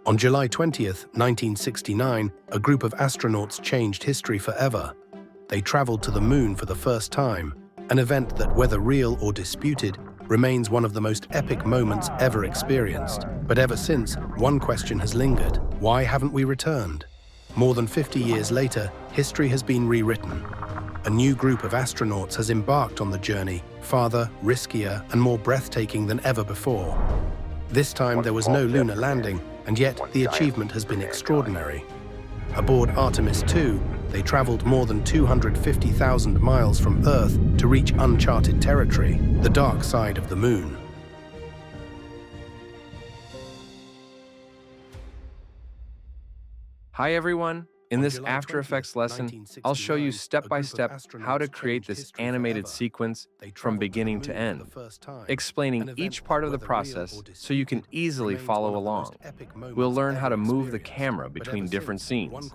On July 20th, 1969, a group of astronauts changed history forever. They traveled to the moon for the first time, an event that, whether real or disputed, remains one of the most epic moments ever experienced. But ever since, one question has lingered: why haven't we returned? More than 50 years later, history has been rewritten. A new group of astronauts has embarked on the journey, farther, riskier, and more breathtaking than ever before. This time there was no lunar landing, and yet the achievement has been extraordinary. Aboard Artemis 2, they traveled more than 250,000 miles from Earth to reach uncharted territory, the dark side of the moon. Hi everyone! In this After Effects lesson, I'll show you step by step how to create this animated sequence from beginning to end, explaining each part of the process so you can easily follow along. We'll learn how to move the camera between different scenes,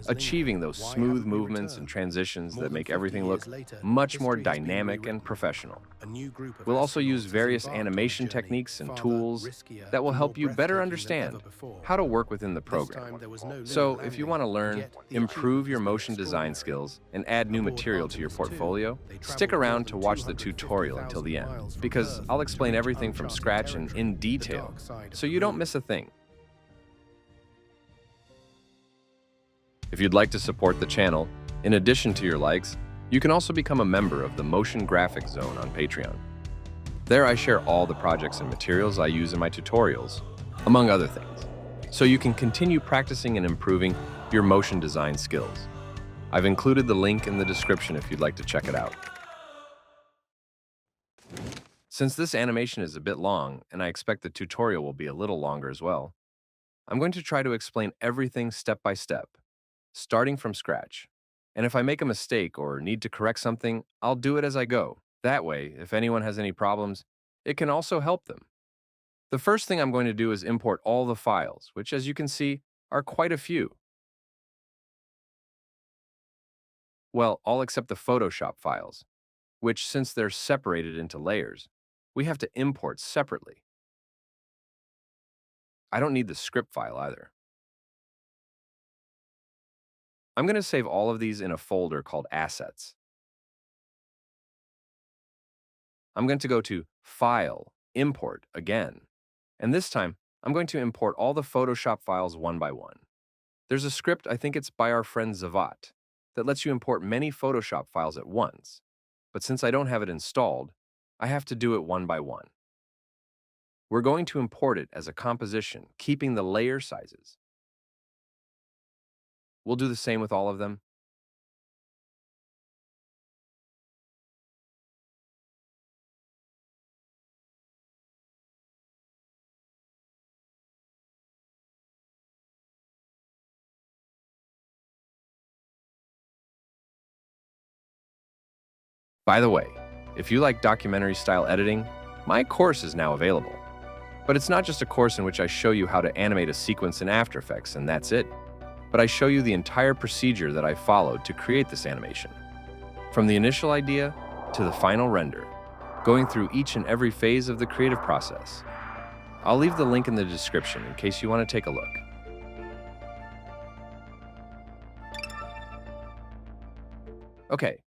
achieving those smooth movements and transitions that make everything look much more dynamic and professional. We'll also use various animation techniques and tools that will help you better understand how to work within the program. So, if you want to learn, improve your motion design skills, and add new material to your portfolio, stick around to watch the tutorial until the end, because I'll explain everything from scratch and in detail, so you don't miss a thing. If you'd like to support the channel, in addition to your likes, you can also become a member of the Motion Graphics Zone on Patreon. There I share all the projects and materials I use in my tutorials, among other things, so you can continue practicing and improving your motion design skills. I've included the link in the description if you'd like to check it out. Since this animation is a bit long, and I expect the tutorial will be a little longer as well, I'm going to try to explain everything step by step, starting from scratch. And if I make a mistake or need to correct something, I'll do it as I go. That way, if anyone has any problems, it can also help them. The first thing I'm going to do is import all the files, which, as you can see, are quite a few. Well, all except the Photoshop files, which, since they're separated into layers, we have to import separately. I don't need the script file either. I'm going to save all of these in a folder called Assets. I'm going to go to File, Import again, and this time I'm going to import all the Photoshop files one by one. There's a script, I think it's by our friend Zavat, that lets you import many Photoshop files at once, but since I don't have it installed, I have to do it one by one. We're going to import it as a composition, keeping the layer sizes. We'll do the same with all of them. By the way, if you like documentary-style editing, my course is now available. But it's not just a course in which I show you how to animate a sequence in After Effects and that's it, but I show you the entire procedure that I followed to create this animation. From the initial idea to the final render, going through each and every phase of the creative process. I'll leave the link in the description in case you want to take a look. Okay,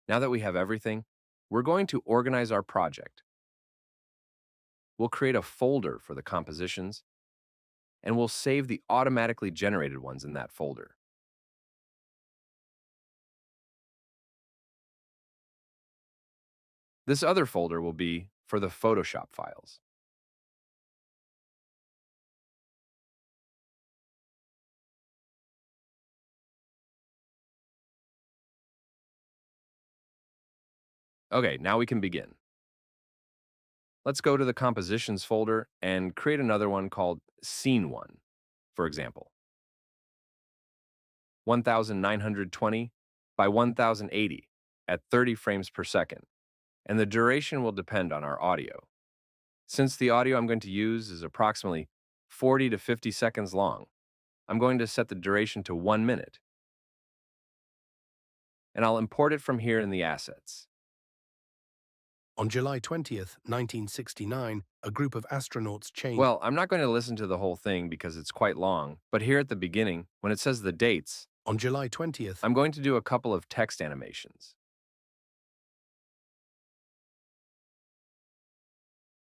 now that we have everything, we're going to organize our project. We'll create a folder for the compositions, and we'll save the automatically generated ones in that folder. This other folder will be for the Photoshop files. Okay, now we can begin. Let's go to the Compositions folder and create another one called Scene 1, for example. 1920 by 1080 at 30 frames per second, and the duration will depend on our audio. Since the audio I'm going to use is approximately 40 to 50 seconds long, I'm going to set the duration to 1 minute, and I'll import it from here in the Assets. On July 20th, 1969, a group of astronauts changed. Well, I'm not going to listen to the whole thing because it's quite long, but here at the beginning, when it says the dates, On July 20th, I'm going to do a couple of text animations.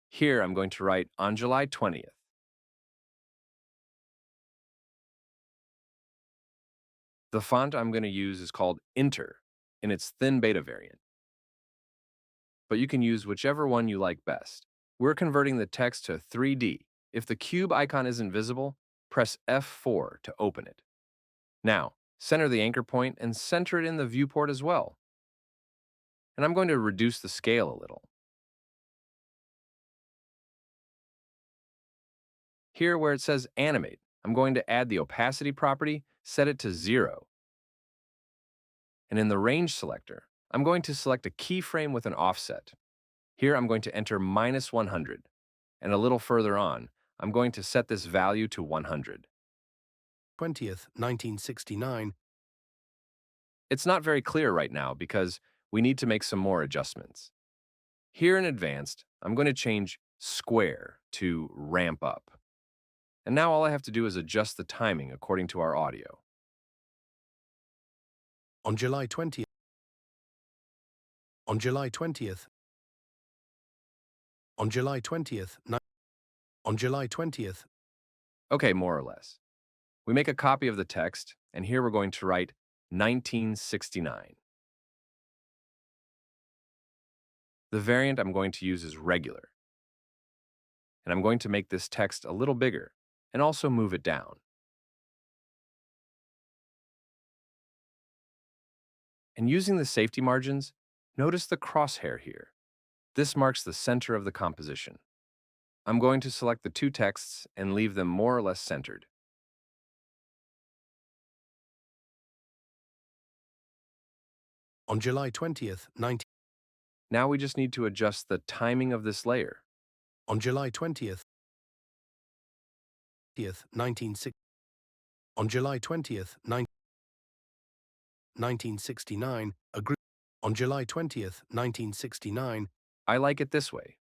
Here, I'm going to write on July 20th. The font I'm going to use is called Inter in its thin beta variant, but you can use whichever one you like best. We're converting the text to 3D. If the cube icon isn't visible, press F4 to open it. Now, center the anchor point and center it in the viewport as well. And I'm going to reduce the scale a little. Here where it says Animate, I'm going to add the opacity property, set it to 0. And in the range selector, I'm going to select a keyframe with an offset. Here I'm going to enter -100. And a little further on, I'm going to set this value to 100. 20th, 1969. It's not very clear right now because we need to make some more adjustments. Here in Advanced, I'm going to change Square to Ramp Up. And now all I have to do is adjust the timing according to our audio. On July 20th. On July 20th. On July 20th. On July 20th. Okay, more or less. We make a copy of the text, and here we're going to write 1969. The variant I'm going to use is regular. And I'm going to make this text a little bigger, and also move it down. And using the safety margins, notice the crosshair here. This marks the center of the composition. I'm going to select the two texts and leave them more or less centered. On July 20th, 19. Now we just need to adjust the timing of this layer. On July 20th. 1960. On July 20th, 1969, a group. On July 20th, 1969. I like it this way.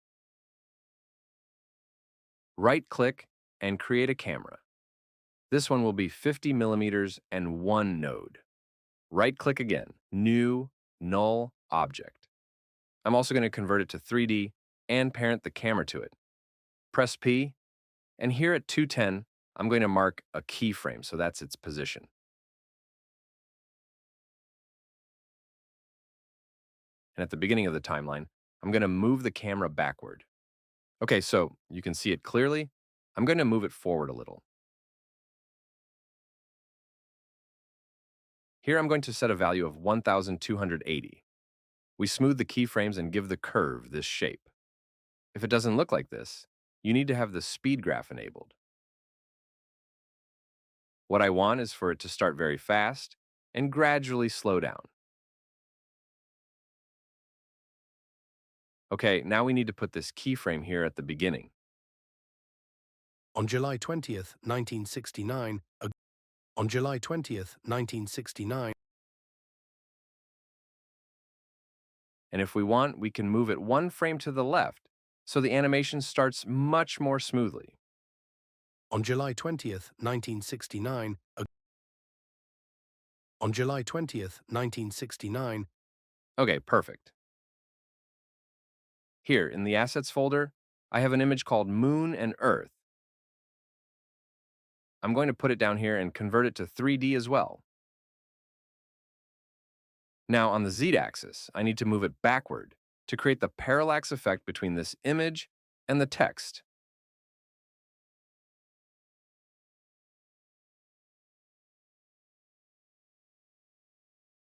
Right-click and create a camera. This one will be 50 millimeters and 1 node. Right-click again, New, Null, Object. I'm also going to convert it to 3D and parent the camera to it. Press P, and here at 210, I'm going to mark a keyframe, so that's its position. And at the beginning of the timeline, I'm going to move the camera backward. Okay, so you can see it clearly. I'm going to move it forward a little. Here I'm going to set a value of 1280. We smooth the keyframes and give the curve this shape. If it doesn't look like this, you need to have the speed graph enabled. What I want is for it to start very fast and gradually slow down. Okay, now we need to put this keyframe here at the beginning. On July 20th, 1969, on July 20th, 1969. And if we want, we can move it one frame to the left, so the animation starts much more smoothly. On July 20th, 1969. On July 20th, 1969. Okay, perfect. Here, in the Assets folder, I have an image called Moon and Earth. I'm going to put it down here and convert it to 3D as well. Now, on the Z-axis, I need to move it backward to create the parallax effect between this image and the text.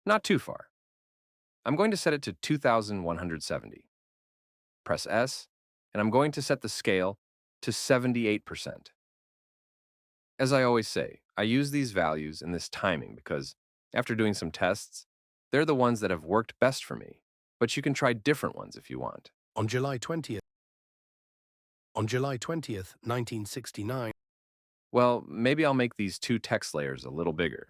Not too far. I'm going to set it to 2170. Press S, and I'm going to set the scale to 78%. As I always say, I use these values and this timing because, after doing some tests, they're the ones that have worked best for me, but you can try different ones if you want. On July 20th. On July 20th, 1969. Well, maybe I'll make these two text layers a little bigger.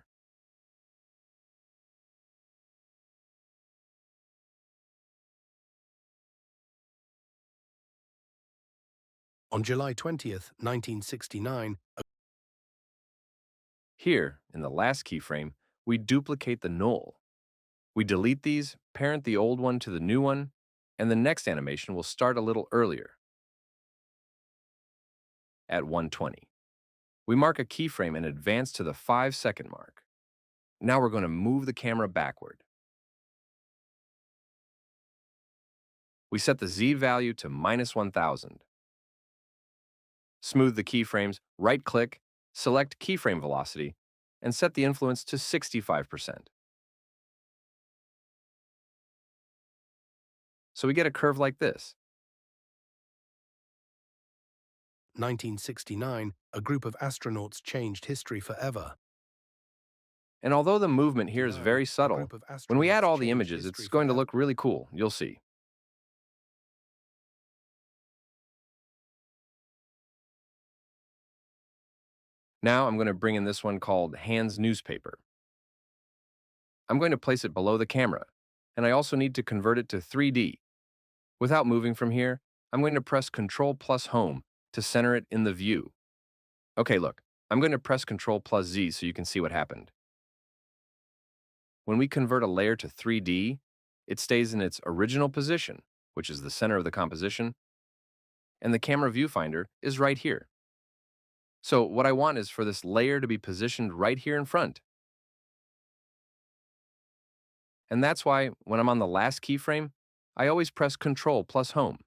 On July 20th, 1969, Here, in the last keyframe, we duplicate the null. We delete these, parent the old one to the new one, and the next animation will start a little earlier, at 120. We mark a keyframe and advance to the 5-second mark. Now we're going to move the camera backward. We set the Z value to -1000. Smooth the keyframes, right-click, select keyframe velocity, and set the influence to 65%. So we get a curve like this. 1969, a group of astronauts changed history forever. And although the movement here is very A subtle, group of when we add astronauts all the changed images, history it's going to forever. look really cool. You'll see. Now I'm going to bring in this one called Hands Newspaper. I'm going to place it below the camera, and I also need to convert it to 3D. Without moving from here, I'm going to press Ctrl plus Home to center it in the view. Okay, look, I'm going to press Ctrl plus Z so you can see what happened. When we convert a layer to 3D, it stays in its original position, which is the center of the composition, and the camera viewfinder is right here. So what I want is for this layer to be positioned right here in front. And that's why, when I'm on the last keyframe, I always press Ctrl plus Home.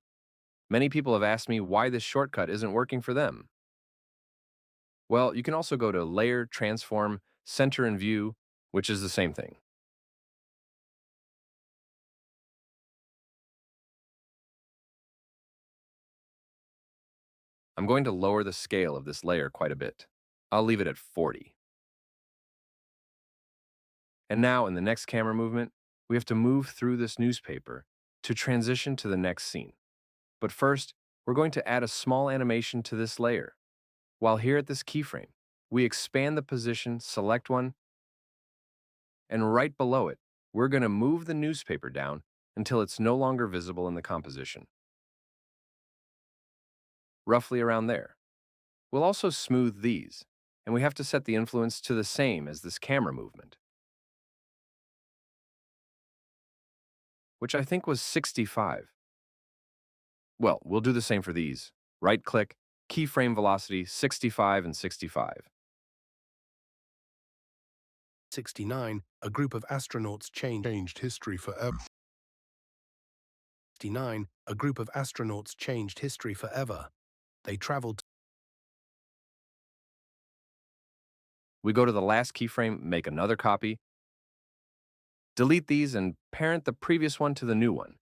Many people have asked me why this shortcut isn't working for them. Well, you can also go to Layer, Transform, Center and View, which is the same thing. I'm going to lower the scale of this layer quite a bit. I'll leave it at 40. And now, in the next camera movement, we have to move through this newspaper to transition to the next scene. But first, we're going to add a small animation to this layer. While here at this keyframe, we expand the position, select one, and right below it, we're going to move the newspaper down until it's no longer visible in the composition. Roughly around there. We'll also smooth these, and we have to set the influence to the same as this camera movement, which I think was 65. Well, we'll do the same for these. Right-click, keyframe velocity 65 and 65. 69, a group of astronauts changed history forever. 69, a group of astronauts changed history forever. They traveled. We go to the last keyframe, make another copy, delete these, and parent the previous one to the new one.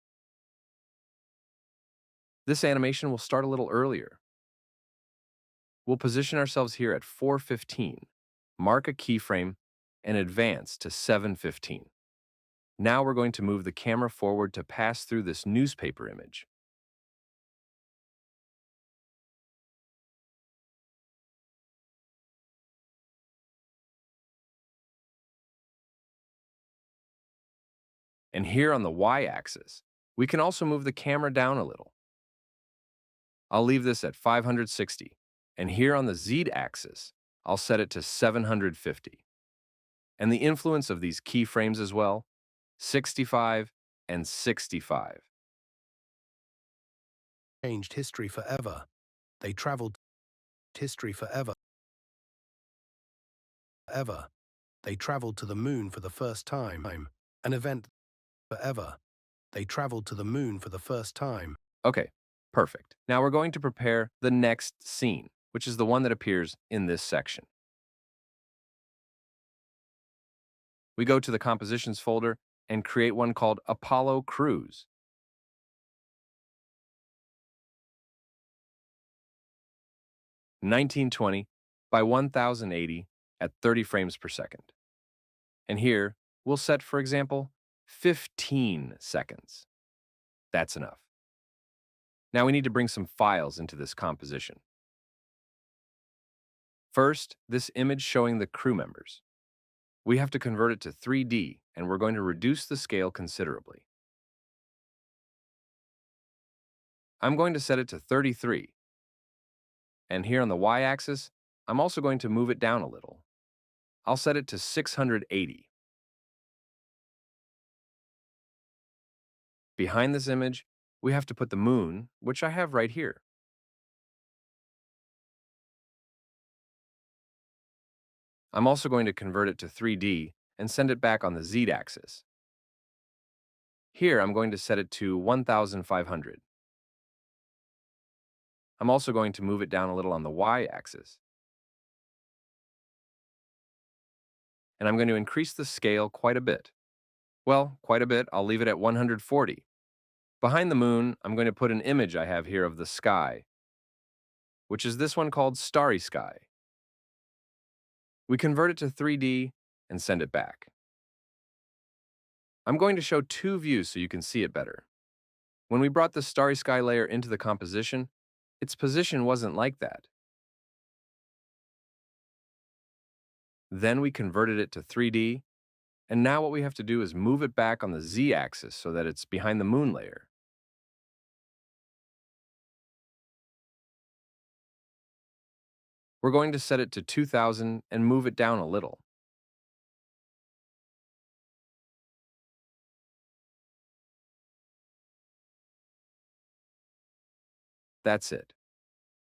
This animation will start a little earlier. We'll position ourselves here at 4:15, mark a keyframe, and advance to 7:15. Now we're going to move the camera forward to pass through this newspaper image. And here on the y-axis, we can also move the camera down a little. I'll leave this at 560, and here on the z-axis, I'll set it to 750. And the influence of these keyframes as well, 65 and 65. Changed history forever. They traveled history forever. They traveled to the moon for the first time. An event forever. They traveled to the moon for the first time. Okay, perfect. Now we're going to prepare the next scene, which is the one that appears in this section. We go to the Compositions folder and create one called Apollo Cruise. (1920 by 1080 at 30 frames per second. And here, we'll set, for example, 15 seconds. That's enough. Now we need to bring some files into this composition. First, this image showing the crew members. We have to convert it to 3D, and we're going to reduce the scale considerably. I'm going to set it to 33. And here on the y-axis, I'm also going to move it down a little. I'll set it to 680. Behind this image, we have to put the moon, which I have right here. I'm also going to convert it to 3D and send it back on the z-axis. Here, I'm going to set it to 1,500. I'm also going to move it down a little on the y-axis. And I'm going to increase the scale quite a bit. Well, quite a bit. I'll leave it at 140. Behind the moon, I'm going to put an image I have here of the sky, which is this one called Starry Sky. We convert it to 3D and send it back. I'm going to show two views so you can see it better. When we brought the Starry Sky layer into the composition, its position wasn't like that. Then we converted it to 3D, and now what we have to do is move it back on the z-axis so that it's behind the moon layer. We're going to set it to 2000 and move it down a little. That's it.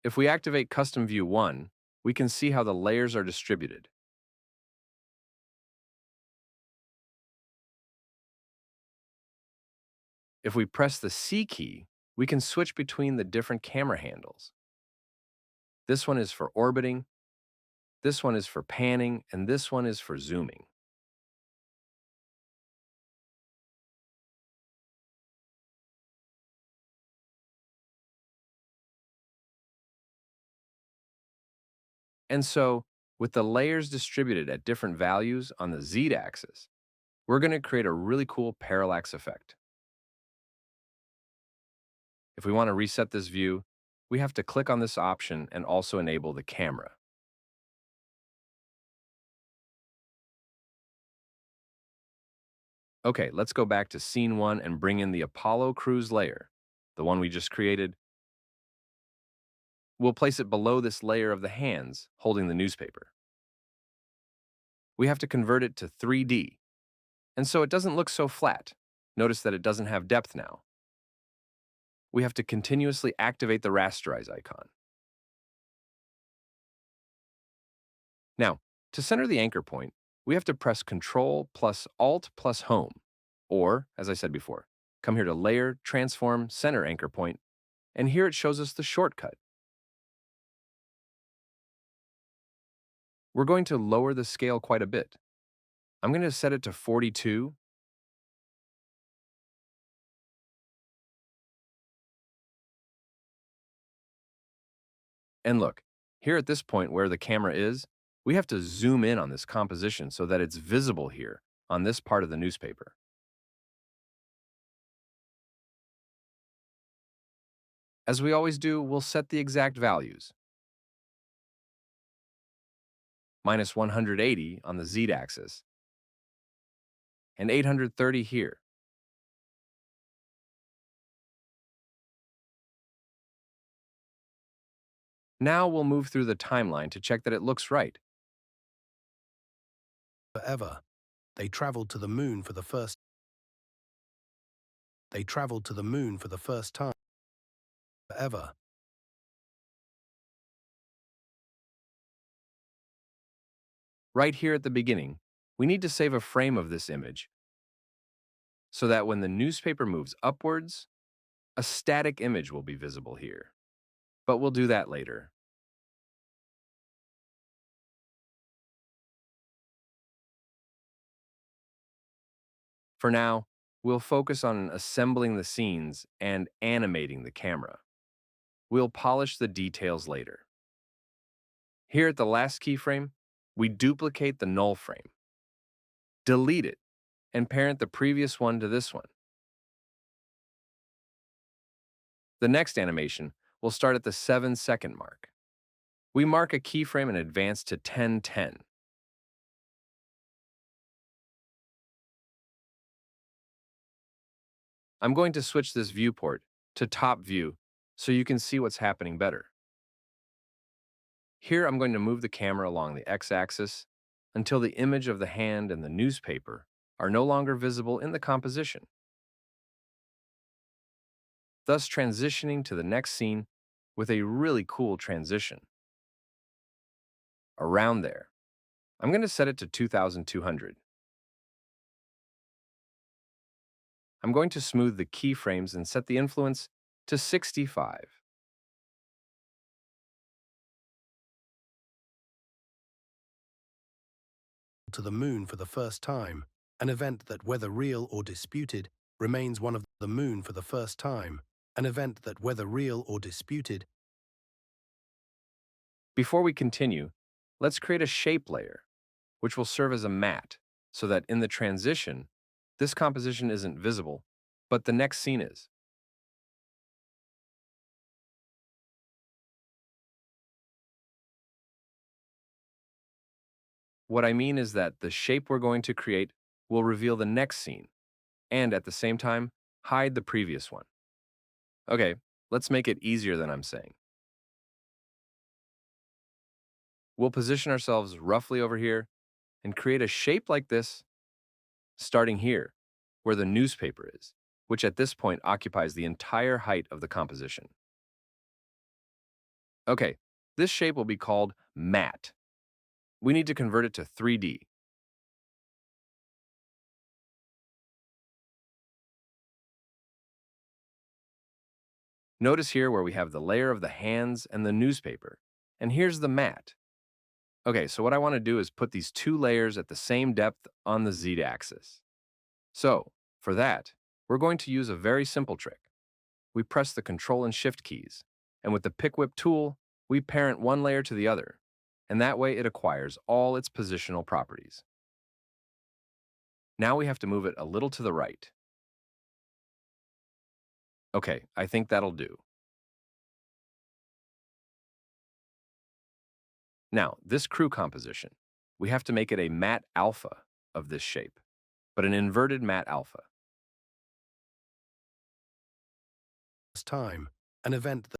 If we activate Custom View 1, we can see how the layers are distributed. If we press the C key, we can switch between the different camera handles. This one is for orbiting, this one is for panning, and this one is for zooming. And so, with the layers distributed at different values on the z-axis, we're going to create a really cool parallax effect. If we want to reset this view, we have to click on this option and also enable the camera. Okay, let's go back to Scene 1 and bring in the Apollo Cruise layer, the one we just created. We'll place it below this layer of the hands holding the newspaper. We have to convert it to 3D, and so it doesn't look so flat. Notice that it doesn't have depth now. We have to continuously activate the rasterize icon. Now, to center the anchor point, we have to press Ctrl plus Alt plus Home, or, as I said before, come here to Layer, Transform, Center Anchor Point, and here it shows us the shortcut. We're going to lower the scale quite a bit. I'm going to set it to 42. And look, here at this point where the camera is, we have to zoom in on this composition so that it's visible here on this part of the newspaper. As we always do, we'll set the exact values. Minus 180 on the z-axis, and 830 here. Now we'll move through the timeline to check that it looks right. Forever. They traveled to the moon for the first time. Forever. Right here at the beginning, we need to save a frame of this image so that when the newspaper moves upwards, a static image will be visible here. But we'll do that later. For now, we'll focus on assembling the scenes and animating the camera. We'll polish the details later. Here at the last keyframe, we duplicate the null frame, delete it, and parent the previous one to this one. The next animation will start at the 7-second mark. We mark a keyframe and advance to 10:10. I'm going to switch this viewport to top view so you can see what's happening better. Here, I'm going to move the camera along the x-axis until the image of the hand and the newspaper are no longer visible in the composition, thus transitioning to the next scene with a really cool transition. Around there, I'm going to set it to 2200. I'm going to smooth the keyframes and set the influence to 65. To the moon for the first time, an event that, whether real or disputed, remains one of the moon for the first time, an event that, whether real or disputed. Before we continue, let's create a shape layer, which will serve as a matte, so that in the transition, this composition isn't visible, but the next scene is. What I mean is that the shape we're going to create will reveal the next scene, and at the same time, hide the previous one. Okay, let's make it easier than I'm saying. We'll position ourselves roughly over here and create a shape like this, starting here, where the newspaper is, which at this point occupies the entire height of the composition. Okay, this shape will be called matte. We need to convert it to 3D. Notice here where we have the layer of the hands and the newspaper, and here's the matte. Okay, so what I want to do is put these two layers at the same depth on the z-axis. So, for that, we're going to use a very simple trick. We press the Control and Shift keys, and with the Pick Whip tool, we parent one layer to the other, and that way it acquires all its positional properties. Now we have to move it a little to the right. Okay, I think that'll do. Now, this crew composition, we have to make it a matte alpha of this shape, but an inverted matte alpha. Time, an event that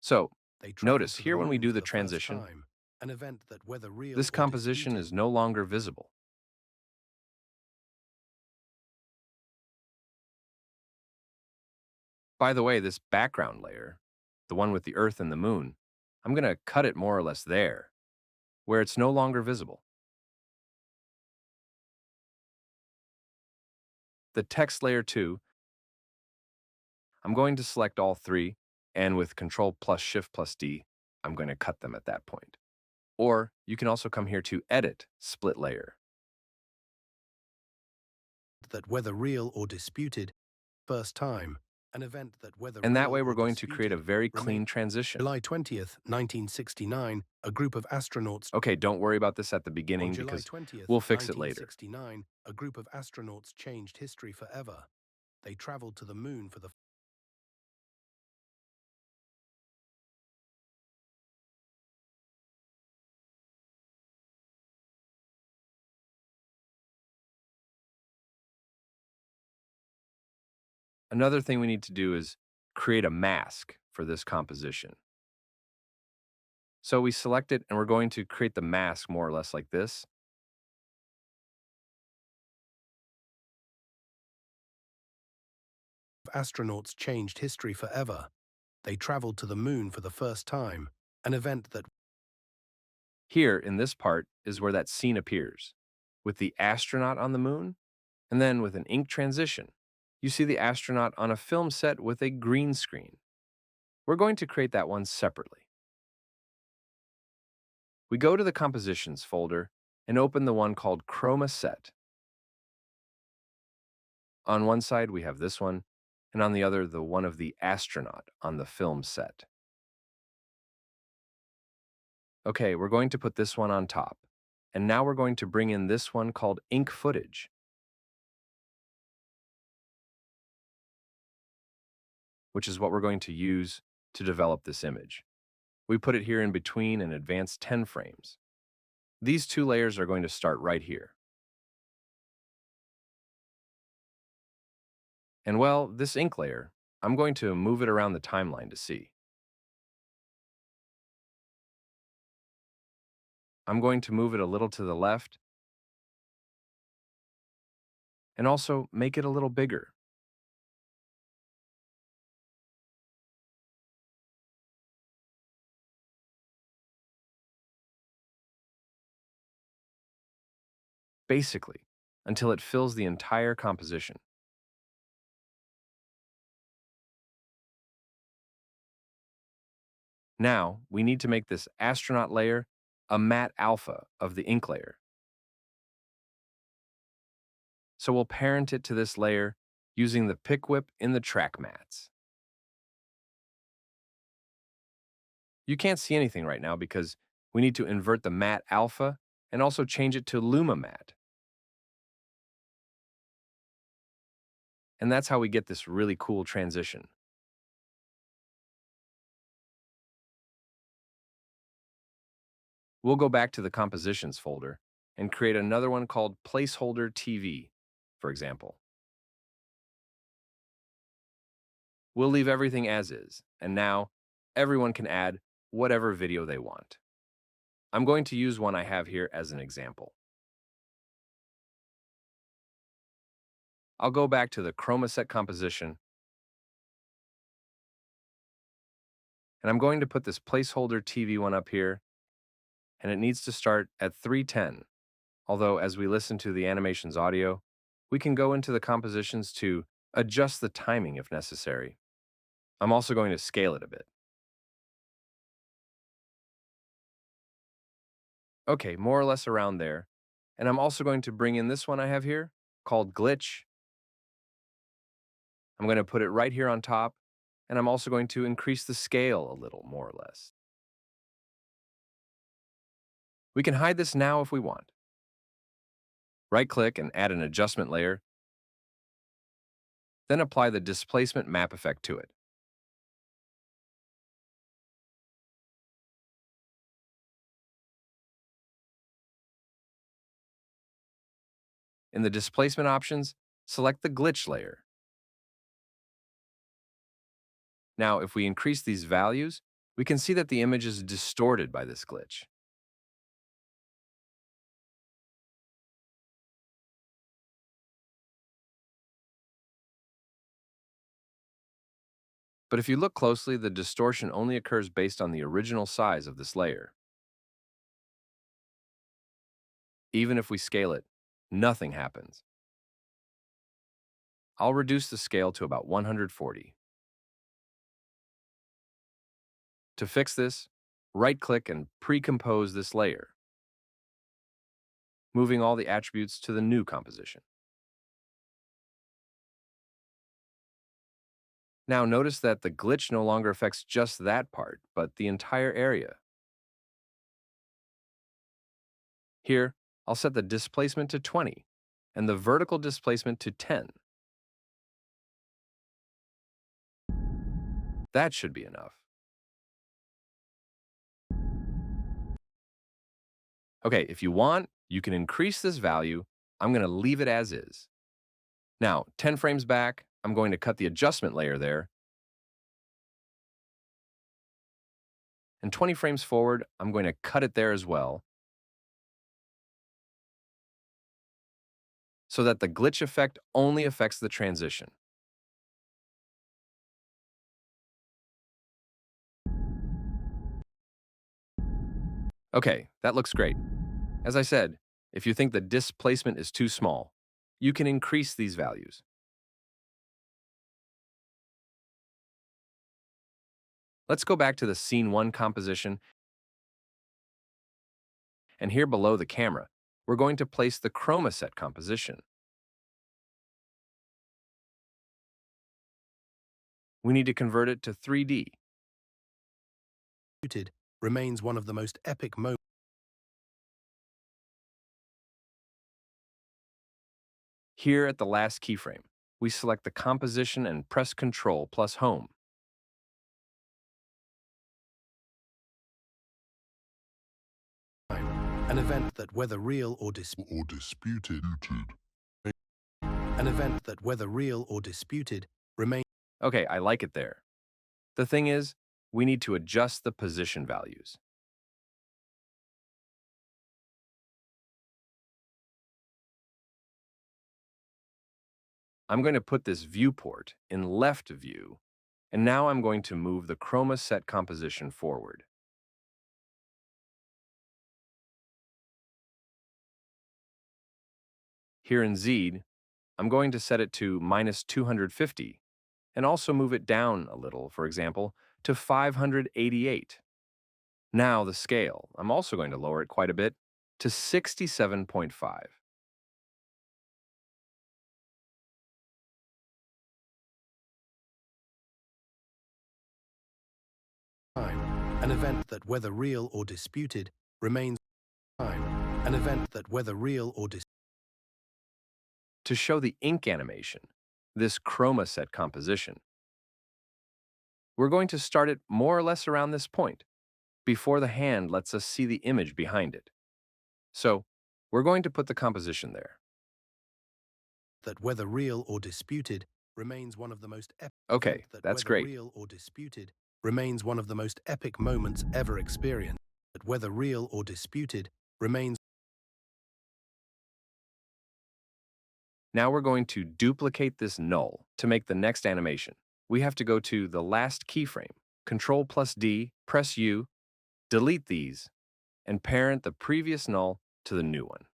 So, they travel notice to the here when we moon do for the the first transition, time, an event that, whether real this or composition disputed. is no longer visible. By the way, this background layer, the one with the Earth and the Moon, I'm going to cut it more or less there, where it's no longer visible. The text layer too, I'm going to select all three, and with Control plus Shift plus D, I'm going to cut them at that point. Or you can also come here to Edit Split Layer. That, whether real or disputed, first time, an event that, whether And that real way we're or going to create a disputed, very remain. clean transition. July 20th, 1969, a group of astronauts. Okay, don't worry about this at the On beginning July because 20th, we'll fix it later. 1969, a group of astronauts changed history forever. They traveled to the moon for the. Another thing we need to do is create a mask for this composition. So we select it and we're going to create the mask more or less like this. Astronauts changed history forever. They traveled to the moon for the first time, an event that. Here in this part is where that scene appears, with the astronaut on the moon, and then with an ink transition, you see the astronaut on a film set with a green screen. We're going to create that one separately. We go to the Compositions folder and open the one called Chroma Set. On one side, we have this one, and on the other, the one of the astronaut on the film set. Okay, we're going to put this one on top, and now we're going to bring in this one called Ink Footage, which is what we're going to use to develop this image. We put it here in between and advance 10 frames. These two layers are going to start right here. And well, this ink layer, I'm going to move it around the timeline to see. I'm going to move it a little to the left and also make it a little bigger. Basically, until it fills the entire composition. Now, we need to make this astronaut layer a matte alpha of the ink layer. So we'll parent it to this layer using the pick whip in the track mats. You can't see anything right now because we need to invert the matte alpha and also change it to Luma matte. And that's how we get this really cool transition. We'll go back to the compositions folder and create another one called placeholder TV, for example. We'll leave everything as is, and now everyone can add whatever video they want. I'm going to use one I have here as an example. I'll go back to the chroma set composition, and I'm going to put this placeholder TV one up here, and it needs to start at 310. Although as we listen to the animation's audio, we can go into the compositions to adjust the timing if necessary. I'm also going to scale it a bit. Okay, more or less around there. And I'm also going to bring in this one I have here called Glitch. I'm going to put it right here on top, and I'm also going to increase the scale a little, more or less. We can hide this now if we want. Right-click and add an adjustment layer, then apply the displacement map effect to it. In the displacement options, select the glitch layer. Now, if we increase these values, we can see that the image is distorted by this glitch. But if you look closely, the distortion only occurs based on the original size of this layer. Even if we scale it, nothing happens. I'll reduce the scale to about 140. To fix this, right-click and pre-compose this layer, moving all the attributes to the new composition. Now notice that the glitch no longer affects just that part, but the entire area. Here, I'll set the displacement to 20 and the vertical displacement to 10. That should be enough. Okay, if you want, you can increase this value. I'm going to leave it as is. Now, 10 frames back, I'm going to cut the adjustment layer there. And 20 frames forward, I'm going to cut it there as well, so that the glitch effect only affects the transition. Okay, that looks great. As I said, if you think the displacement is too small, you can increase these values. Let's go back to the Scene 1 composition, and here below the camera, we're going to place the chroma set composition. We need to convert it to 3D. Remains one of the most epic moments. Here at the last keyframe, we select the composition and press Ctrl plus Home. An event that, whether real or disputed, remains. Okay, I like it there. The thing is, we need to adjust the position values. I'm going to put this viewport in left view, and now I'm going to move the chroma set composition forward. Here in Z, I'm going to set it to -250, and also move it down a little, for example, to 588. Now the scale, I'm also going to lower it quite a bit to 67.5. Time, an event that, whether real or disputed, remains time, an event that, whether real or disputed. To show the ink animation, this chroma set composition, we're going to start it more or less around this point, before the hand lets us see the image behind it. So, we're going to put the composition there. That, whether real or disputed, remains one of the most epic. Okay, That, that's whether great. real or disputed, remains one of the most epic moments ever experienced. That, whether real or disputed, remains. Now we're going to duplicate this null to make the next animation. We have to go to the last keyframe, Ctrl+D, press U, delete these, and parent the previous null to the new one.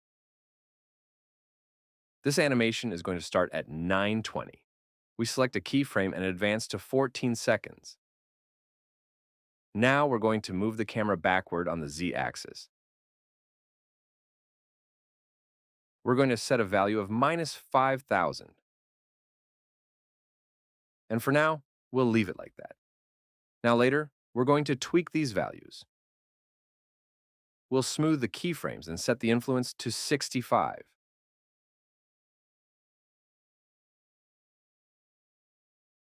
This animation is going to start at 9:20. We select a keyframe and advance to 14 seconds. Now we're going to move the camera backward on the Z-axis. We're going to set a value of -5,000. And for now, we'll leave it like that. Now later, we're going to tweak these values. We'll smooth the keyframes and set the influence to 65.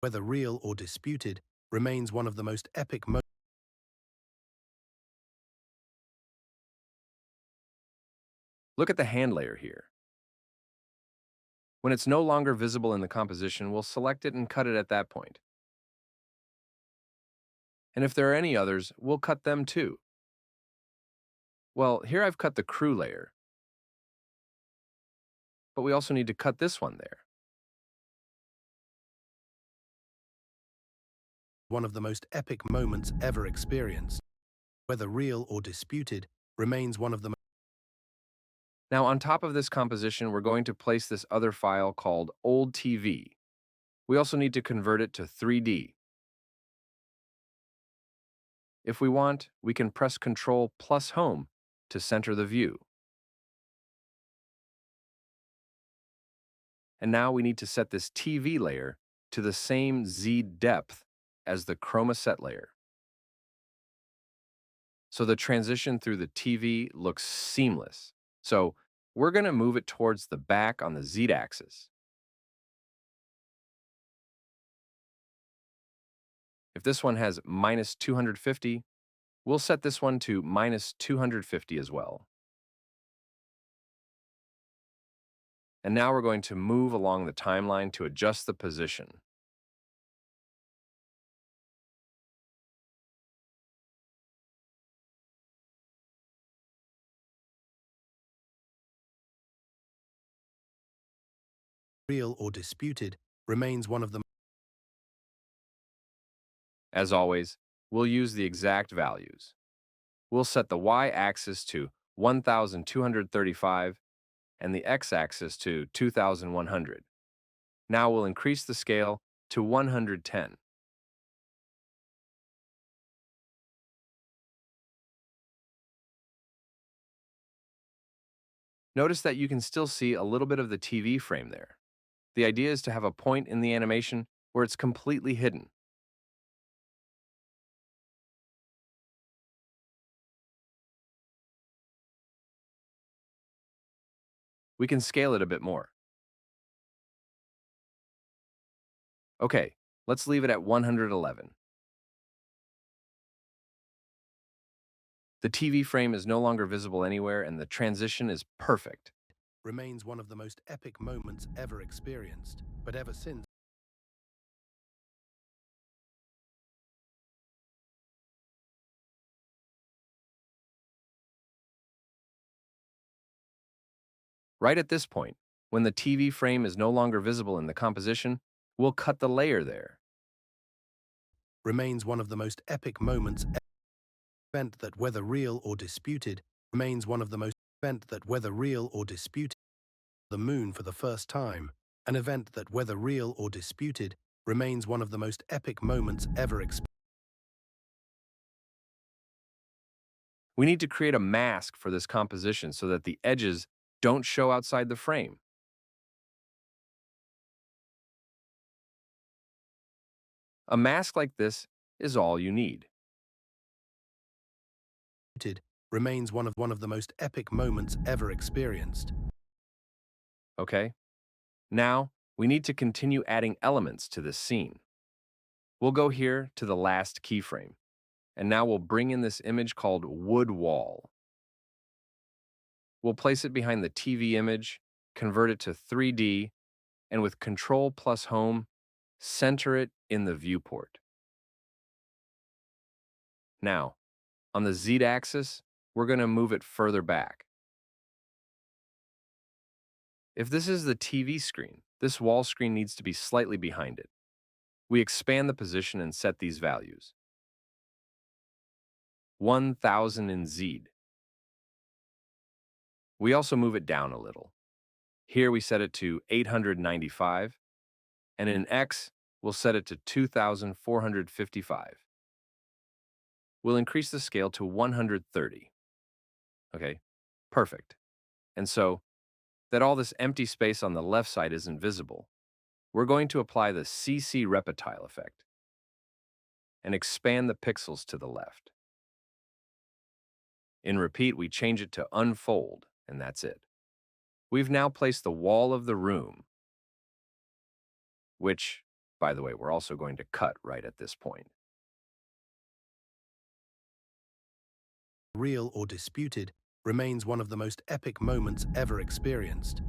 Whether real or disputed, remains one of the most epic moments. Look at the hand layer here. When it's no longer visible in the composition, we'll select it and cut it at that point. And if there are any others, we'll cut them too. Well, here I've cut the crew layer, but we also need to cut this one there. One of the most epic moments ever experienced. Whether real or disputed, remains one of the. Now, on top of this composition, we're going to place this other file called old TV. We also need to convert it to 3D. If we want, we can press Ctrl+Home to center the view. And now we need to set this TV layer to the same Z depth as the chroma set layer. So the transition through the TV looks seamless. So we're going to move it towards the back on the Z-axis. If this one has -250, we'll set this one to -250 as well. And now we're going to move along the timeline to adjust the position. Real or disputed, remains one of the. As always, we'll use the exact values. We'll set the y-axis to 1,235 and the x-axis to 2,100. Now we'll increase the scale to 110. Notice that you can still see a little bit of the TV frame there. The idea is to have a point in the animation where it's completely hidden. We can scale it a bit more. Okay, let's leave it at 111. The TV frame is no longer visible anywhere and the transition is perfect. Remains one of the most epic moments ever experienced, but ever since. Right at this point, When the TV frame is no longer visible in the composition, we'll cut the layer there. Remains one of the most epic moments event that whether real or disputed remains one of the most event that whether real or disputed the moon for the first time, an event that whether real or disputed remains one of the most epic moments ever experienced. We need to create a mask for this composition so that the edges don't show outside the frame. A mask like this is all you need. Remains one of the most epic moments ever experienced. Okay? Now, we need to continue adding elements to this scene. We'll go here to the last keyframe, and now we'll bring in this image called Wood Wall. We'll place it behind the TV image, convert it to 3D, and with Control plus Home, center it in the viewport. Now, on the Z-axis, we're going to move it further back. If this is the TV screen, this wall screen needs to be slightly behind it. We expand the position and set these values. 1000 in Z. We also move it down a little. Here we set it to 895, and in X, we'll set it to 2455. We'll increase the scale to 130. Okay, perfect. And so, that all this empty space on the left side isn't visible, we're going to apply the CC Reptile effect and expand the pixels to the left. In Repeat, we change it to Unfold, and that's it. We've now placed the wall of the room, which, by the way, we're also going to cut right at this point. Real or disputed remains one of the most epic moments ever experienced.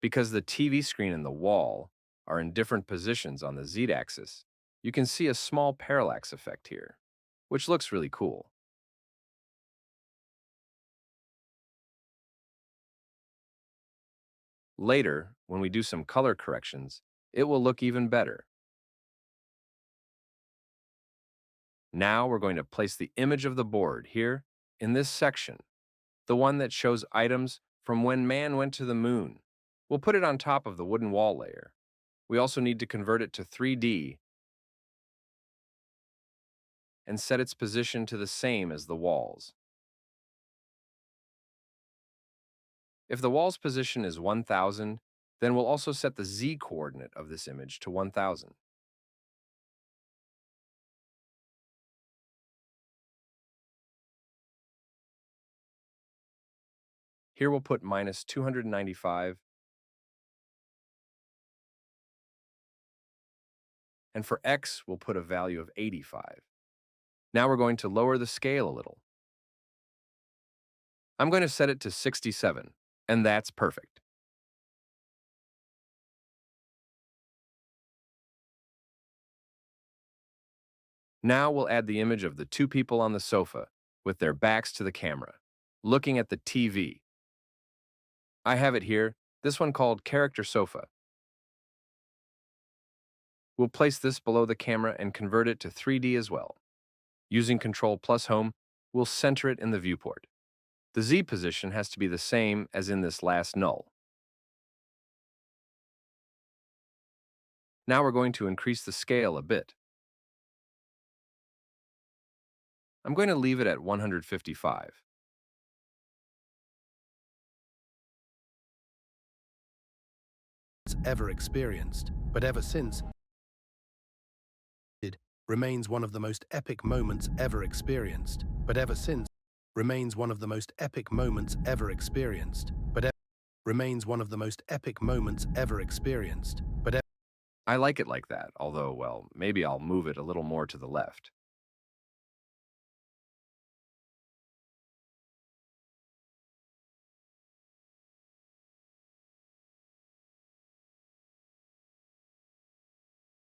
Because the TV screen and the wall are in different positions on the Z-axis, you can see a small parallax effect here, which looks really cool. Later, when we do some color corrections, it will look even better. Now we're going to place the image of the board here in this section, the one that shows items from when man went to the moon. We'll put it on top of the wooden wall layer. We also need to convert it to 3D and set its position to the same as the walls. If the wall's position is 1000, then we'll also set the Z coordinate of this image to 1000. Here we'll put minus 295, and for X, we'll put a value of 85. Now we're going to lower the scale a little. I'm going to set it to 67, and that's perfect. Now we'll add the image of the two people on the sofa with their backs to the camera, looking at the TV. I have it here, this one called Character Sofa. We'll place this below the camera and convert it to 3D as well. Using Control plus Home, we'll center it in the viewport. The Z position has to be the same as in this last null. Now we're going to increase the scale a bit. I'm going to leave it at 155. Ever experienced, but ever since, it remains one of the most epic moments ever experienced, but ever since, remains one of the most epic moments ever experienced, but remains one of the most epic moments ever experienced, but I like it like that, although, well, maybe I'll move it a little more to the left.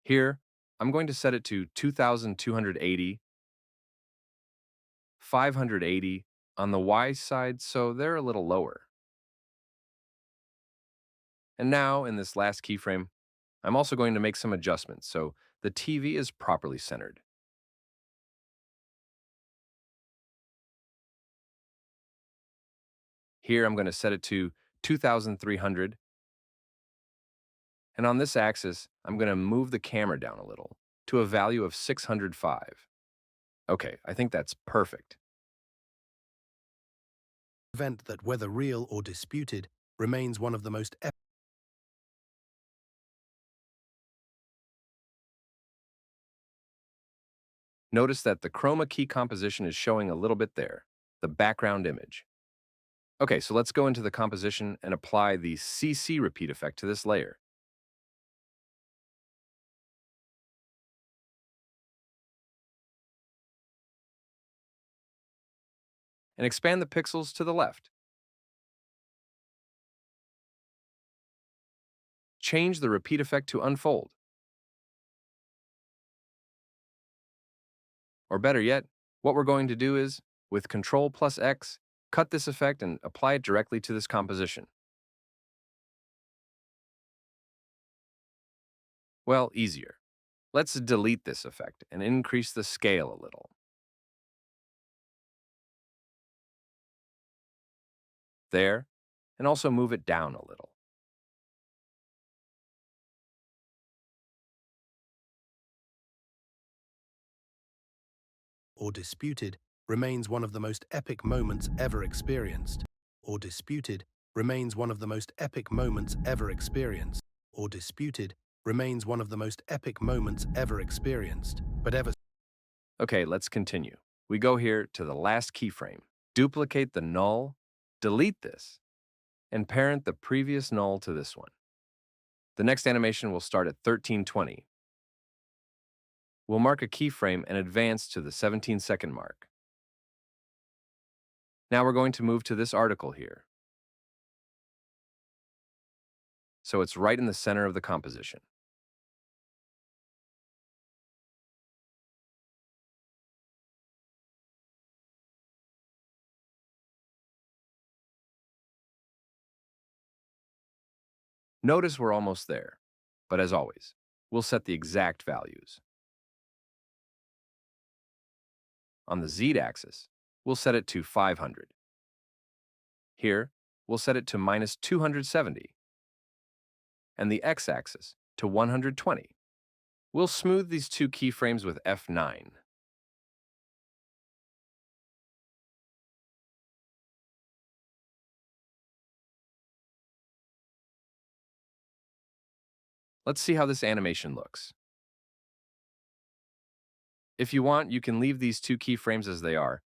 Here, I'm going to set it to 2280, 580, on the Y side, so they're a little lower. And now, in this last keyframe, I'm also going to make some adjustments so the TV is properly centered. Here, I'm going to set it to 2300. And on this axis, I'm going to move the camera down a little to a value of 605. Okay, I think that's perfect. Event that, whether real or disputed, remains one of the most epic. Notice that the chroma key composition is showing a little bit there, the background image. Okay, so let's go into the composition and apply the CC repeat effect to this layer. And expand the pixels to the left. Change the repeat effect to unfold. Or better yet, what we're going to do is, with Ctrl plus X, cut this effect and apply it directly to this composition. Well, easier. Let's delete this effect and increase the scale a little. There, and also move it down a little. Or disputed remains one of the most epic moments ever experienced. Or disputed remains one of the most epic moments ever experienced. Or disputed remains one of the most epic moments ever experienced, but ever. Okay, let's continue. We go here to the last keyframe, duplicate the null, delete this, and parent the previous null to this one. The next animation will start at 1320. We'll mark a keyframe and advance to the 17-second mark. Now we're going to move to this article here. So it's right in the center of the composition. Notice we're almost there, but as always, we'll set the exact values. On the Z-axis, we'll set it to 500. Here, we'll set it to minus 270. And the X-axis to 120. We'll smooth these two keyframes with F9. Let's see how this animation looks. If you want, you can leave these two keyframes as they are.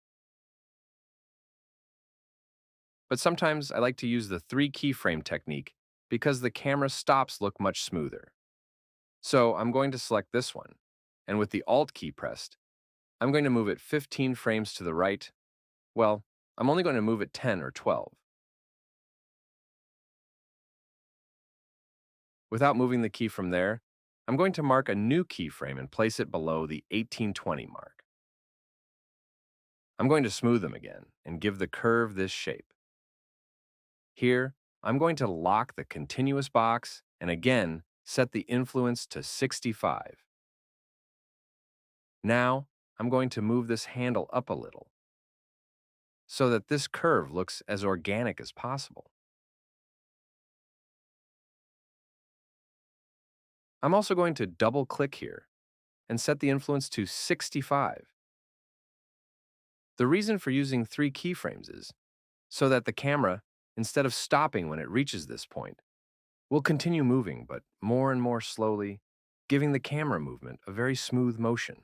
But sometimes I like to use the 3 keyframe technique because the camera stops look much smoother. So I'm going to select this one, and with the Alt key pressed, I'm going to move it 15 frames to the right. Well, I'm only going to move it 10 or 12. Without moving the key from there, I'm going to mark a new keyframe and place it below the 1820 mark. I'm going to smooth them again and give the curve this shape. Here, I'm going to lock the continuous box and again set the influence to 65. Now, I'm going to move this handle up a little so that this curve looks as organic as possible. I'm also going to double-click here and set the influence to 65. The reason for using 3 keyframes is so that the camera, instead of stopping when it reaches this point, will continue moving, but more and more slowly, giving the camera movement a very smooth motion.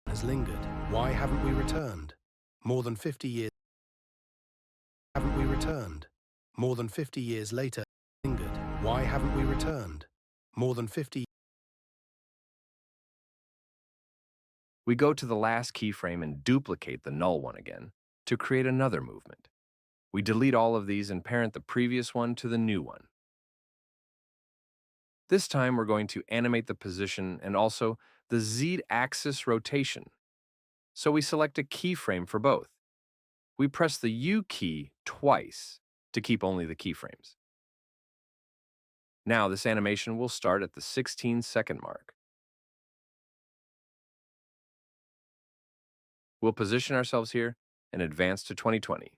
Has lingered. Why haven't we returned? More than 50 years. Haven't we returned? More than 50 years later, lingered. Why haven't we returned? More than 50. We go to the last keyframe and duplicate the null one again to create another movement. We delete all of these and parent the previous one to the new one. This time we're going to animate the position and also the Z-axis rotation. So we select a keyframe for both. We press the U key twice to keep only the keyframes. Now this animation will start at the 16-second mark. We'll position ourselves here and advance to 2020.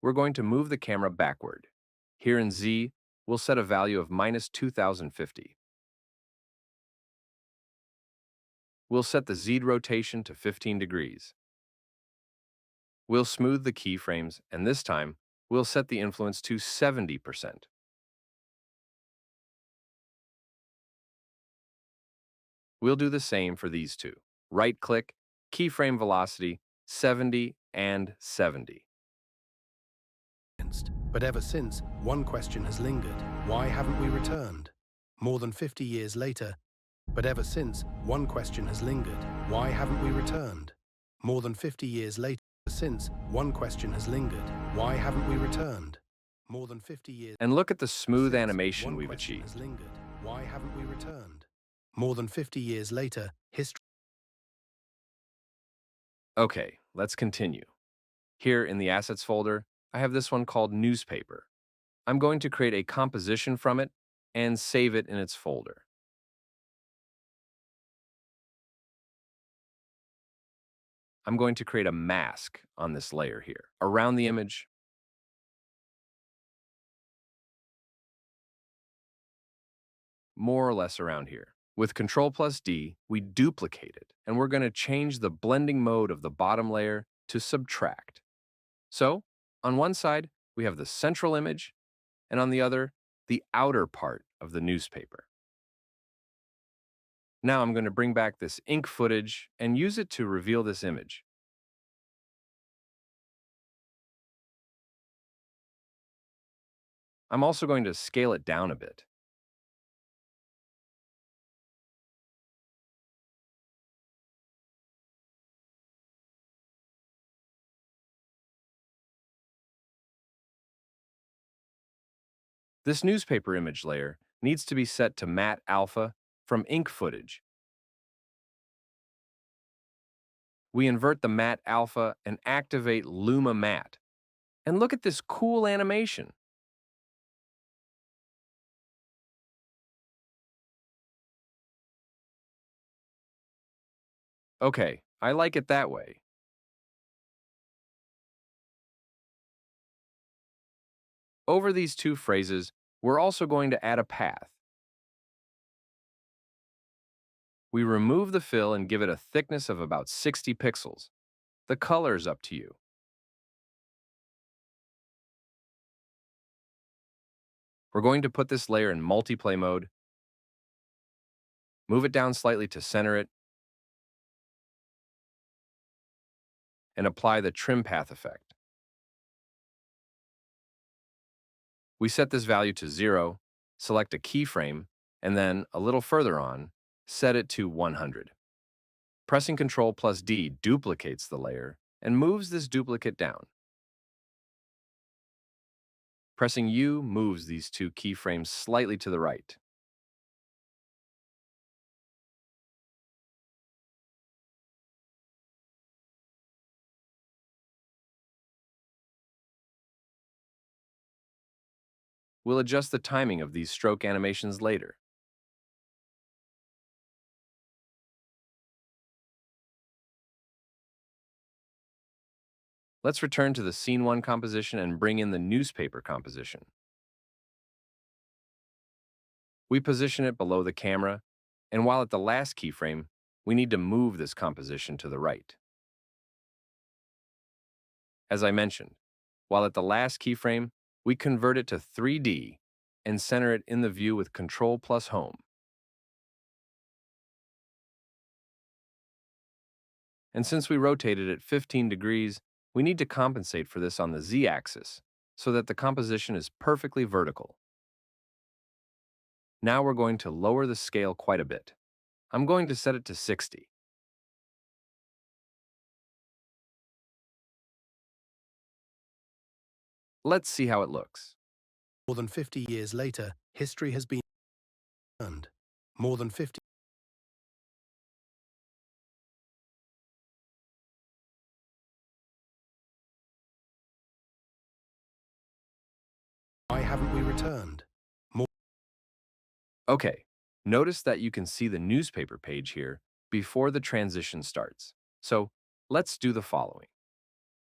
We're going to move the camera backward. Here in Z, we'll set a value of -2050. We'll set the Z rotation to 15 degrees. We'll smooth the keyframes, and this time, we'll set the influence to 70%. We'll do the same for these two. Right-click, keyframe velocity, 70 and 70. But ever since, one question has lingered. Why haven't we returned? More than 50 years later, but ever since, one question has lingered. Why haven't we returned? More than 50 years later, since, one question has lingered. Why haven't we returned? More than 50 years. And look at the smooth since, animation one we've question achieved. has lingered. Why haven't we returned? More than 50 years later, history. Okay, let's continue. Here in the Assets folder, I have this one called Newspaper. I'm going to create a composition from it and save it in its folder. I'm going to create a mask on this layer here, around the image, more or less around here. With Ctrl+D, we duplicate it, and we're going to change the blending mode of the bottom layer to subtract. So, on one side, we have the central image, and on the other, the outer part of the newspaper. Now I'm going to bring back this ink footage and use it to reveal this image. I'm also going to scale it down a bit. This newspaper image layer needs to be set to matte alpha from ink footage. We invert the matte alpha and activate Luma Matte. And look at this cool animation. Okay, I like it that way. Over these two phrases, we're also going to add a path. We remove the fill and give it a thickness of about 60 pixels. The color is up to you. We're going to put this layer in multiplay mode, move it down slightly to center it, and apply the trim path effect. We set this value to 0, select a keyframe, and then, a little further on, set it to 100. Pressing Ctrl+D duplicates the layer and moves this duplicate down. Pressing U moves these two keyframes slightly to the right. We'll adjust the timing of these stroke animations later. Let's return to the Scene 1 composition and bring in the newspaper composition. We position it below the camera, and while at the last keyframe, we need to move this composition to the right. As I mentioned, while at the last keyframe, we convert it to 3D and center it in the view with Ctrl+Home. And since we rotated it 15 degrees, we need to compensate for this on the Z-axis so that the composition is perfectly vertical. Now we're going to lower the scale quite a bit. I'm going to set it to 60. Let's see how it looks. More than 50 years later, history has been turned. More than 50. Why haven't we returned? More. Okay, notice that you can see the newspaper page here before the transition starts. So let's do the following.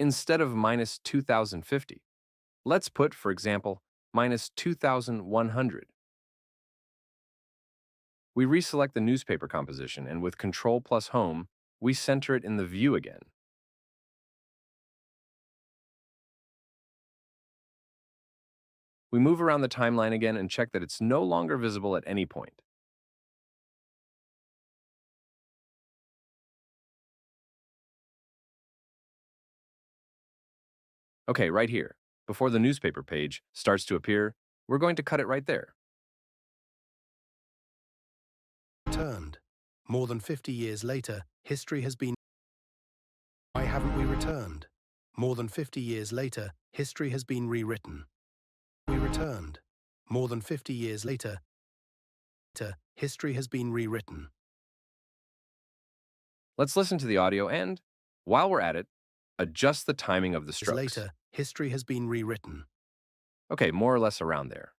Instead of minus 2050, let's put, for example, minus 2100. We reselect the newspaper composition, and with Control plus Home, we center it in the view again. We move around the timeline again and check that it's no longer visible at any point. Okay, right here, before the newspaper page starts to appear, we're going to cut it right there. Returned. More than 50 years later, history has been. Why haven't we returned? More than 50 years later, history has been rewritten. We returned. More than 50 years later, history has been rewritten. Let's listen to the audio and, while we're at it, adjust the timing of the strokes. Later, history has been rewritten. Okay, more or less around there.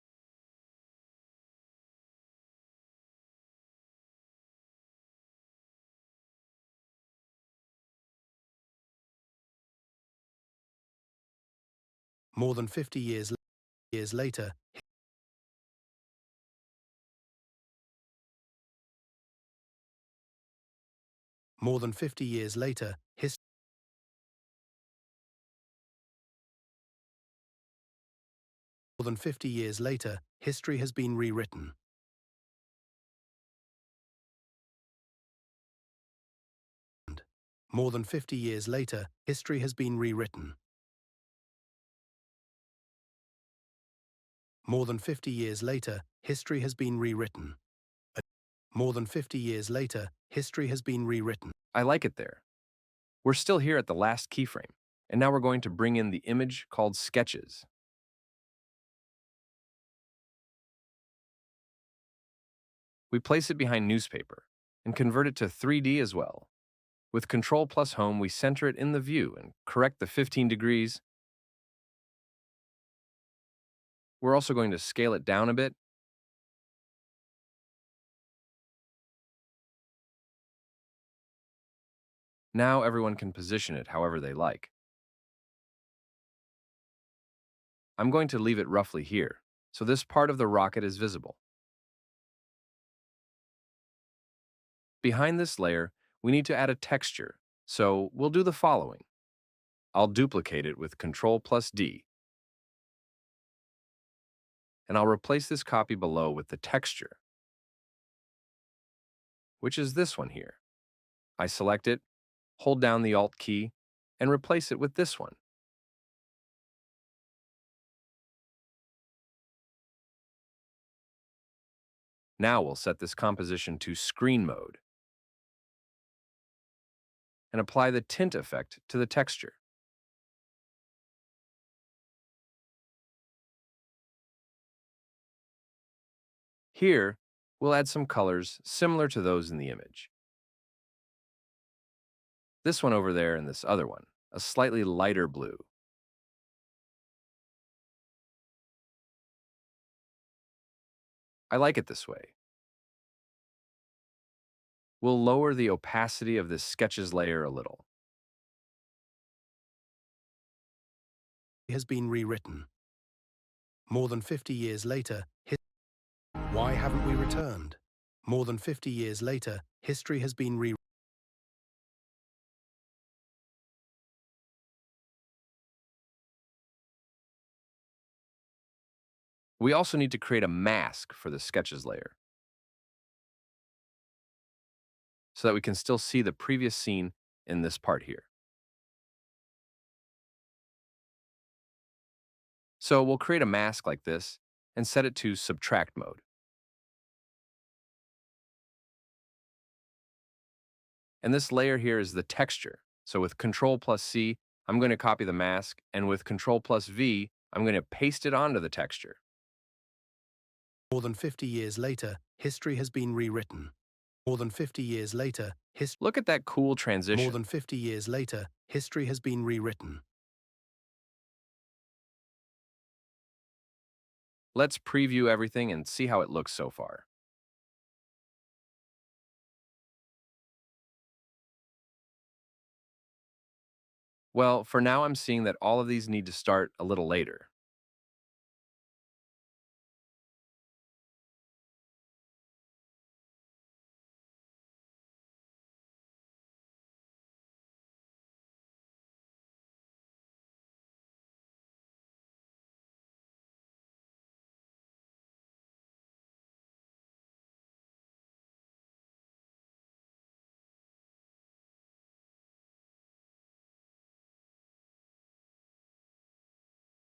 More than 50 years later, more than 50 years later, more than 50 years later, history has been rewritten. More than 50 years later, history has been rewritten. More than 50 years later, history has been rewritten. More than 50 years later, history has been rewritten. I like it there. We're still here at the last keyframe, and now we're going to bring in the image called Sketches. We place it behind newspaper and convert it to 3D as well. With Control plus Home, we center it in the view and correct the 15 degrees. We're also going to scale it down a bit. Now everyone can position it however they like. I'm going to leave it roughly here, so this part of the rocket is visible. Behind this layer, we need to add a texture, so we'll do the following. I'll duplicate it with Control plus D, and I'll replace this copy below with the texture, which is this one here. I select it, hold down the Alt key, and replace it with this one. Now we'll set this composition to screen mode and apply the tint effect to the texture. Here, we'll add some colors similar to those in the image. This one over there and this other one, a slightly lighter blue. I like it this way. We'll lower the opacity of this Sketches layer a little. Has been rewritten. More than 50 years later, why haven't we returned? More than 50 years later, history has been rewritten. We also need to create a mask for the Sketches layer so that we can still see the previous scene in this part here. So we'll create a mask like this and set it to subtract mode. And this layer here is the texture. So with Control plus C, I'm going to copy the mask, and with Control plus V, I'm going to paste it onto the texture. More than 50 years later, history has been rewritten. More than 50 years later, Look at that cool more transition. than 50 years later, history has been rewritten. Let's preview everything and see how it looks so far. Well, for now I'm seeing that all of these need to start a little later.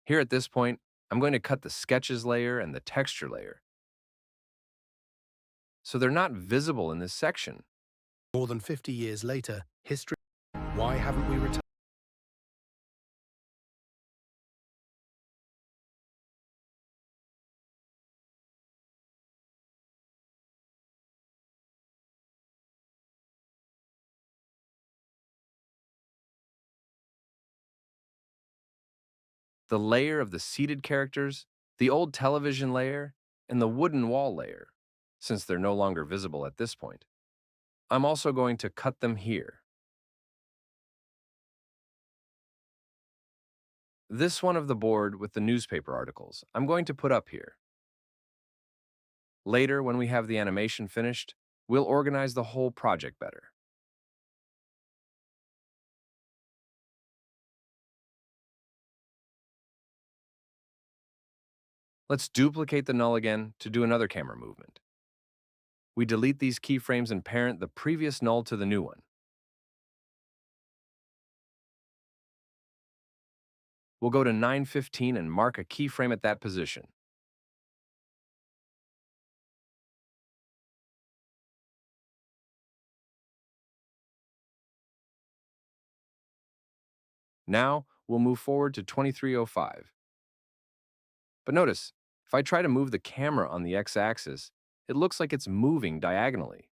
Here at this point, I'm going to cut the sketches layer and the texture layer, so they're not visible in this section. More than 50 years later, history. Why haven't we returned? The layer of the seated characters, the old television layer, and the wooden wall layer, since they're no longer visible at this point. I'm also going to cut them here. This one of the board with the newspaper articles, I'm going to put up here. Later, when we have the animation finished, we'll organize the whole project better. Let's duplicate the null again to do another camera movement. We delete these keyframes and parent the previous null to the new one. We'll go to 9:15 and mark a keyframe at that position. Now, we'll move forward to 23:05. But notice, if I try to move the camera on the x-axis, it looks like it's moving diagonally.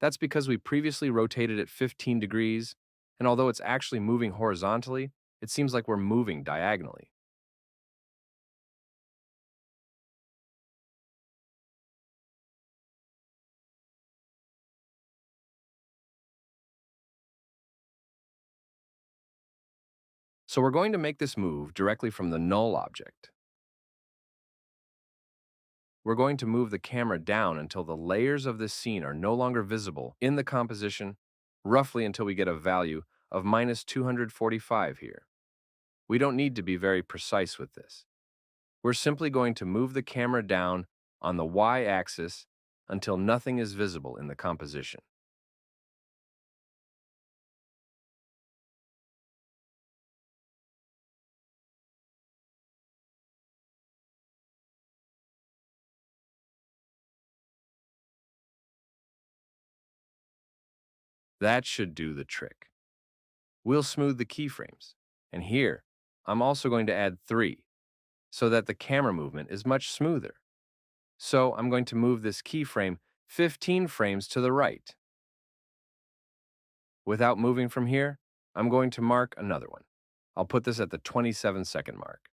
That's because we previously rotated it 15 degrees, and although it's actually moving horizontally, it seems like we're moving diagonally. So we're going to make this move directly from the null object. We're going to move the camera down until the layers of this scene are no longer visible in the composition, roughly until we get a value of minus 245 here. We don't need to be very precise with this. We're simply going to move the camera down on the y-axis until nothing is visible in the composition. That should do the trick. We'll smooth the keyframes. And here, I'm also going to add 3, so that the camera movement is much smoother. So I'm going to move this keyframe 15 frames to the right. Without moving from here, I'm going to mark another one. I'll put this at the 27-second mark.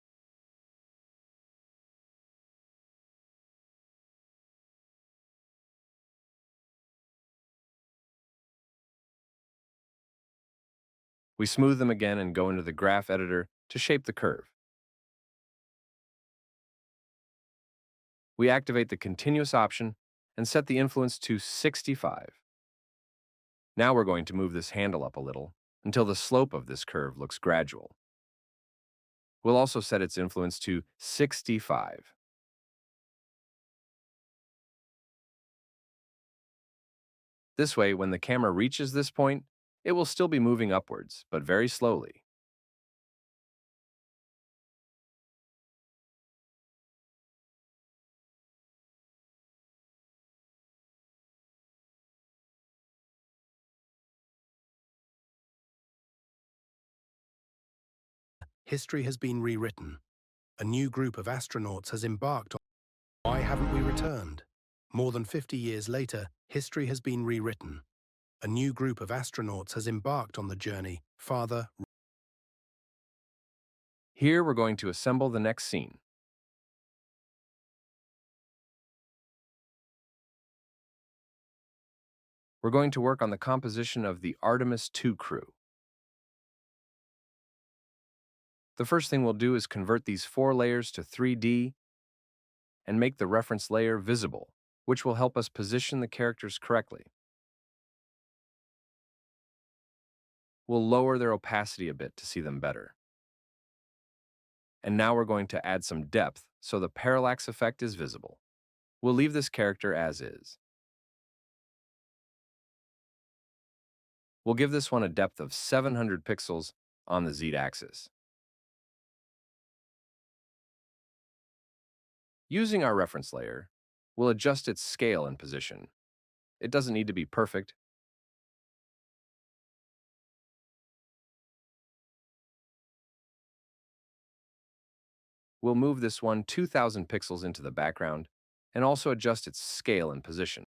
We smooth them again and go into the graph editor to shape the curve. We activate the continuous option and set the influence to 65. Now we're going to move this handle up a little until the slope of this curve looks gradual. We'll also set its influence to 65. This way, when the camera reaches this point, it will still be moving upwards, but very slowly. History has been rewritten. A new group of astronauts has embarked on. Why haven't we returned? More than 50 years later, history has been rewritten. A new group of astronauts has embarked on the journey. Father. Here we're going to assemble the next scene. We're going to work on the composition of the Artemis II crew. The first thing we'll do is convert these 4 layers to 3D and make the reference layer visible, which will help us position the characters correctly. We'll lower their opacity a bit to see them better. And now we're going to add some depth so the parallax effect is visible. We'll leave this character as is. We'll give this one a depth of 700 pixels on the Z-axis. Using our reference layer, we'll adjust its scale and position. It doesn't need to be perfect. We'll move this one 2000 pixels into the background and also adjust its scale and position.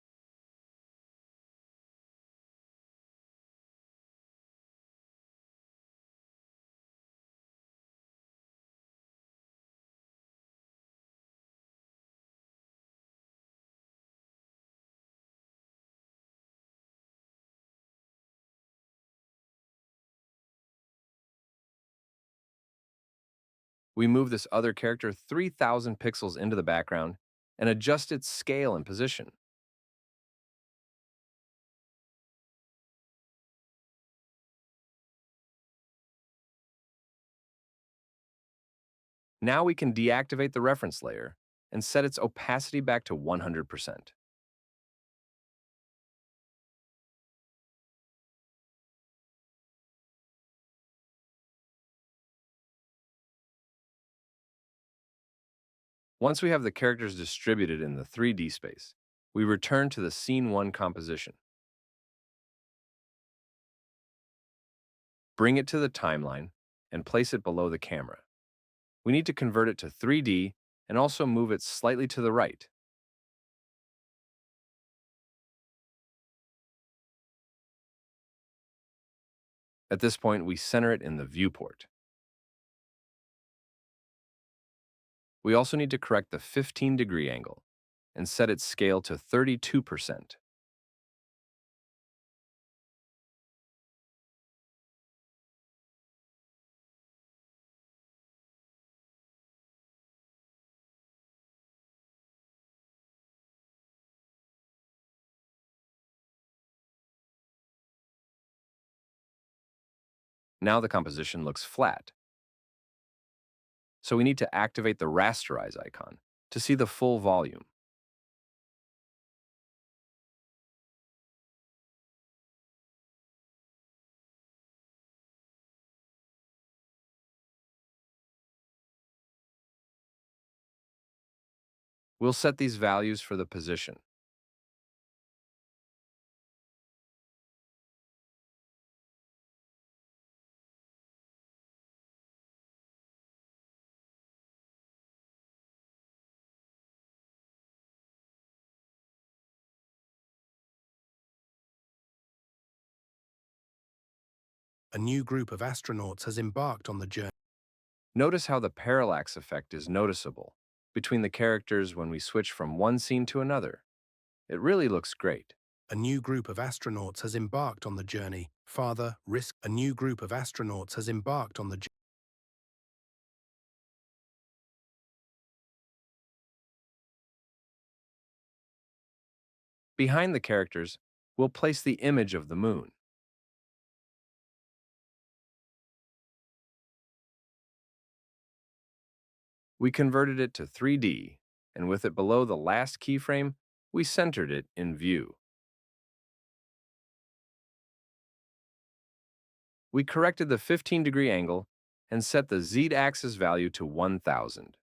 We move this other character 3000 pixels into the background and adjust its scale and position. Now we can deactivate the reference layer and set its opacity back to 100%. Once we have the characters distributed in the 3D space, we return to the Scene 1 composition. Bring it to the timeline and place it below the camera. We need to convert it to 3D and also move it slightly to the right. At this point, we center it in the viewport. We also need to correct the 15-degree angle and set its scale to 32%. Now the composition looks flat. So we need to activate the rasterize icon to see the full volume. We'll set these values for the position. A new group of astronauts has embarked on the journey. Notice how the parallax effect is noticeable between the characters when we switch from one scene to another. It really looks great. A new group of astronauts has embarked on the journey. Father, risk. A new group of astronauts has embarked on the journey. Behind the characters, we'll place the image of the moon. We converted it to 3D, and with it below the last keyframe, we centered it in view. We corrected the 15-degree angle and set the Z-axis value to 1000.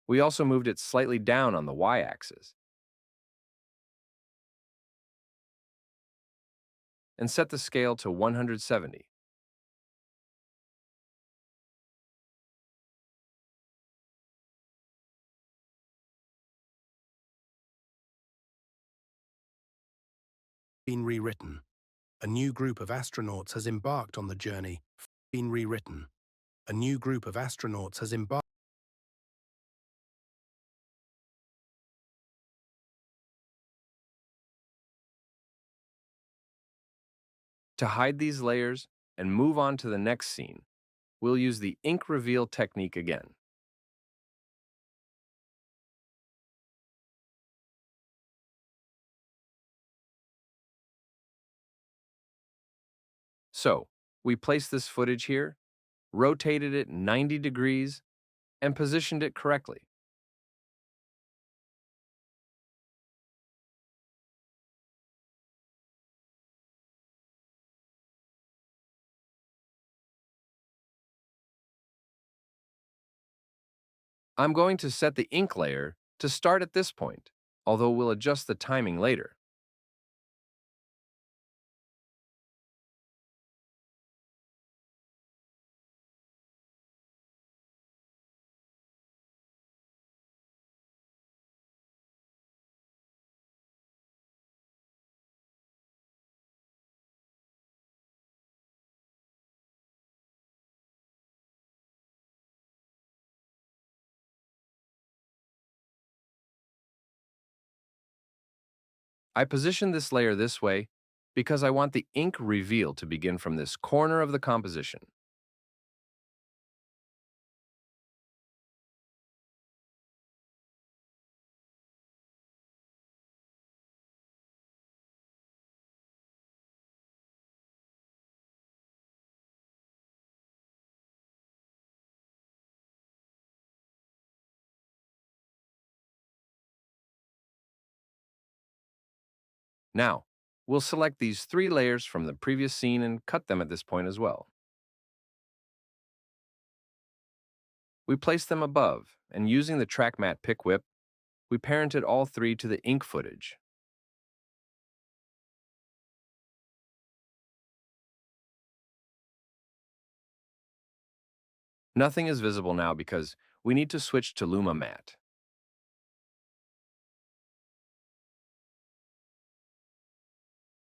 We also moved it slightly down on the Y-axis. and set the scale to 170. Been rewritten. A new group of astronauts has embarked on the journey. Been rewritten. A new group of astronauts has embarked. To hide these layers and move on to the next scene, we'll use the ink reveal technique again. So, we placed this footage here, rotated it 90 degrees, and positioned it correctly. I'm going to set the ink layer to start at this point, although we'll adjust the timing later. I positioned this layer this way because I want the ink reveal to begin from this corner of the composition. Now, we'll select these 3 layers from the previous scene and cut them at this point as well. We placed them above, and using the track matte pick whip, we parented all 3 to the ink footage. Nothing is visible now because we need to switch to Luma Matte.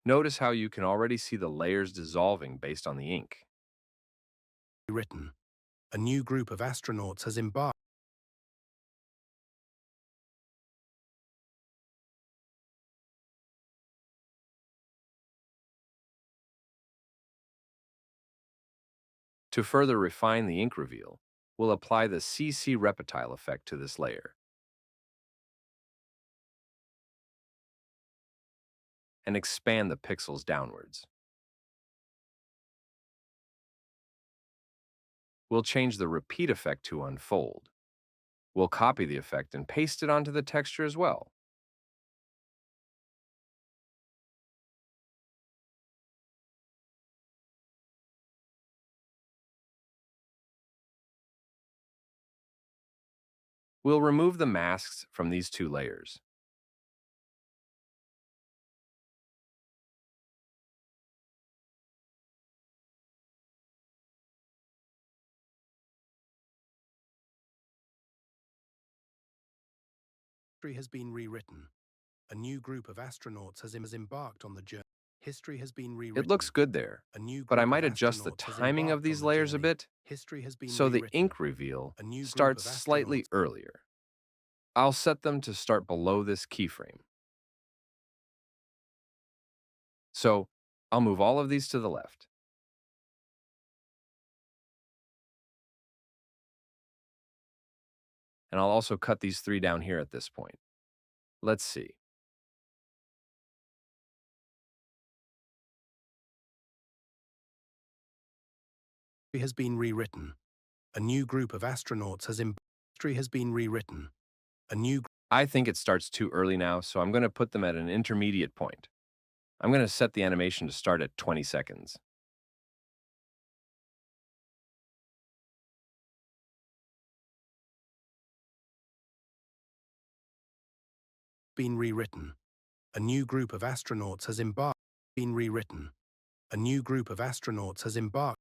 Notice how you can already see the layers dissolving based on the ink. Written. A new group of astronauts has embarked. To further refine the ink reveal, we'll apply the CC Reptile effect to this layer and expand the pixels downwards. We'll change the repeat effect to unfold. We'll copy the effect and paste it onto the texture as well. We'll remove the masks from these 2 layers. History has been rewritten. A new group of astronauts has embarked on the journey. History has been It rewritten. looks good there, A new but I group of might adjust the astronauts has timing of embarked on these the layers a journey. bit History has been so the rewritten. ink reveal A new group starts of slightly astronauts. earlier. I'll set them to start below this keyframe. So I'll move all of these to the left. And I'll also cut these 3 down here at this point. Let's see. History has been rewritten. A new group of astronauts has history has been rewritten. A new I think it starts too early now, so I'm going to put them at an intermediate point. I'm going to set the animation to start at 20 seconds. been rewritten. A new group of astronauts has been rewritten. A new group of astronauts has embarked.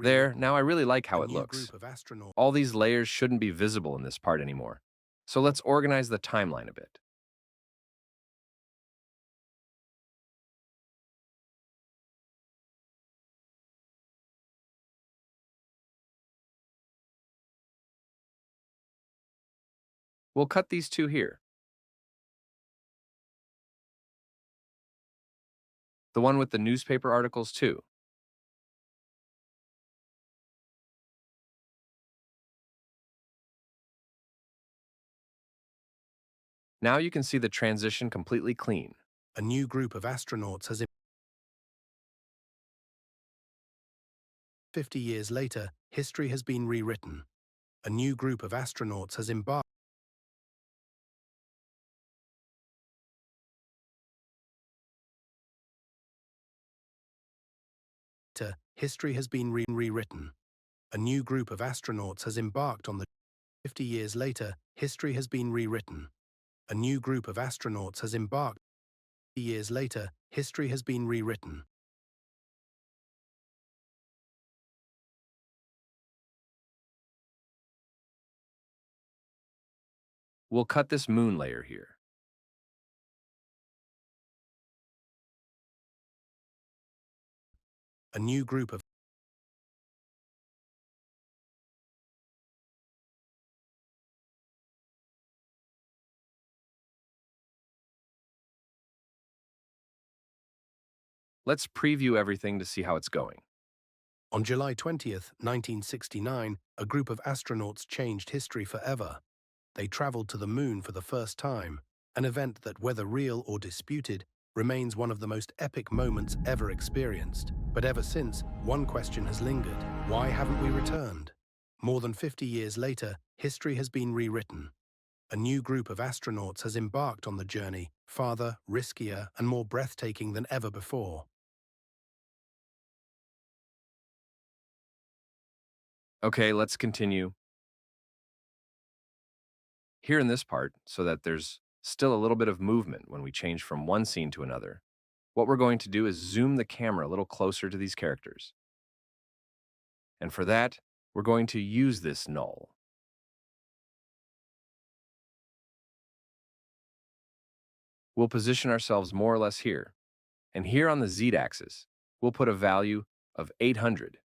There, now I really like A how it new looks. group of astronauts. All these layers shouldn't be visible in this part anymore. So let's organize the timeline a bit. We'll cut these two here. The one with the newspaper articles too. Now you can see the transition completely clean. A new group of astronauts has. 50 years later, history has been rewritten. A new group of astronauts has embarked. History has been rewritten. A new group of astronauts has embarked on the. 50 years later, history has been rewritten. A new group of astronauts has embarked. 50 years later, history has been rewritten. We'll cut this moon layer here. A new group of. Let's preview everything to see how it's going. On July 20th, 1969, a group of astronauts changed history forever. They traveled to the moon for the first time, an event that, whether real or disputed, remains one of the most epic moments ever experienced. But ever since, one question has lingered. Why haven't we returned? More than 50 years later, history has been rewritten. A new group of astronauts has embarked on the journey, farther, riskier, and more breathtaking than ever before. Okay, let's continue. Here in this part, so that there's still a little bit of movement when we change from one scene to another, what we're going to do is zoom the camera a little closer to these characters. And for that, we're going to use this null. We'll position ourselves more or less here. And here on the z-axis, we'll put a value of 800.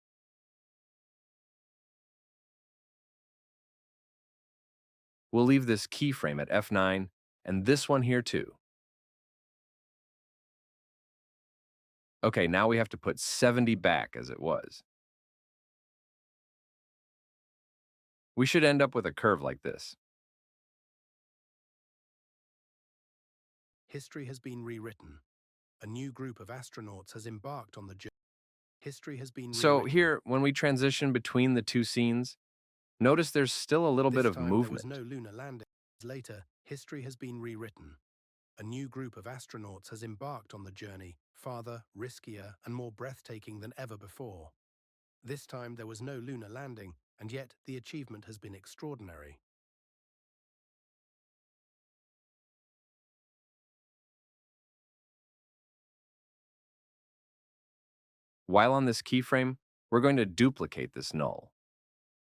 We'll leave this keyframe at F9 and this one here too. Okay, now we have to put 70 back as it was. We should end up with a curve like this. History has been rewritten. A new group of astronauts has embarked on the journey. History has been So rewritten. here, when we transition between the two scenes, notice there's still a little bit of movement. There was no lunar landing. Later, history has been rewritten. A new group of astronauts has embarked on the journey, farther, riskier, and more breathtaking than ever before. This time there was no lunar landing, and yet the achievement has been extraordinary. While on this keyframe, we're going to duplicate this null.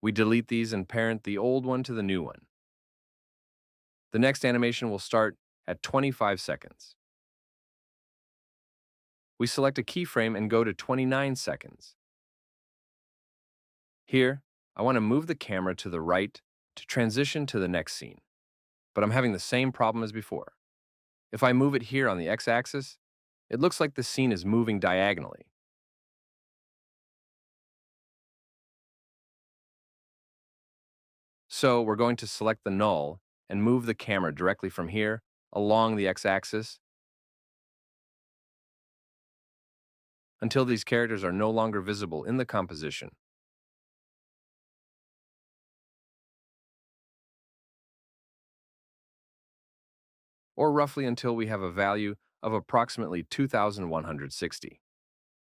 We delete these and parent the old one to the new one. The next animation will start at 25 seconds. We select a keyframe and go to 29 seconds. Here, I want to move the camera to the right to transition to the next scene. But I'm having the same problem as before. If I move it here on the x-axis, it looks like the scene is moving diagonally. So we're going to select the null and move the camera directly from here along the x-axis until these characters are no longer visible in the composition. Or roughly until we have a value of approximately 2160.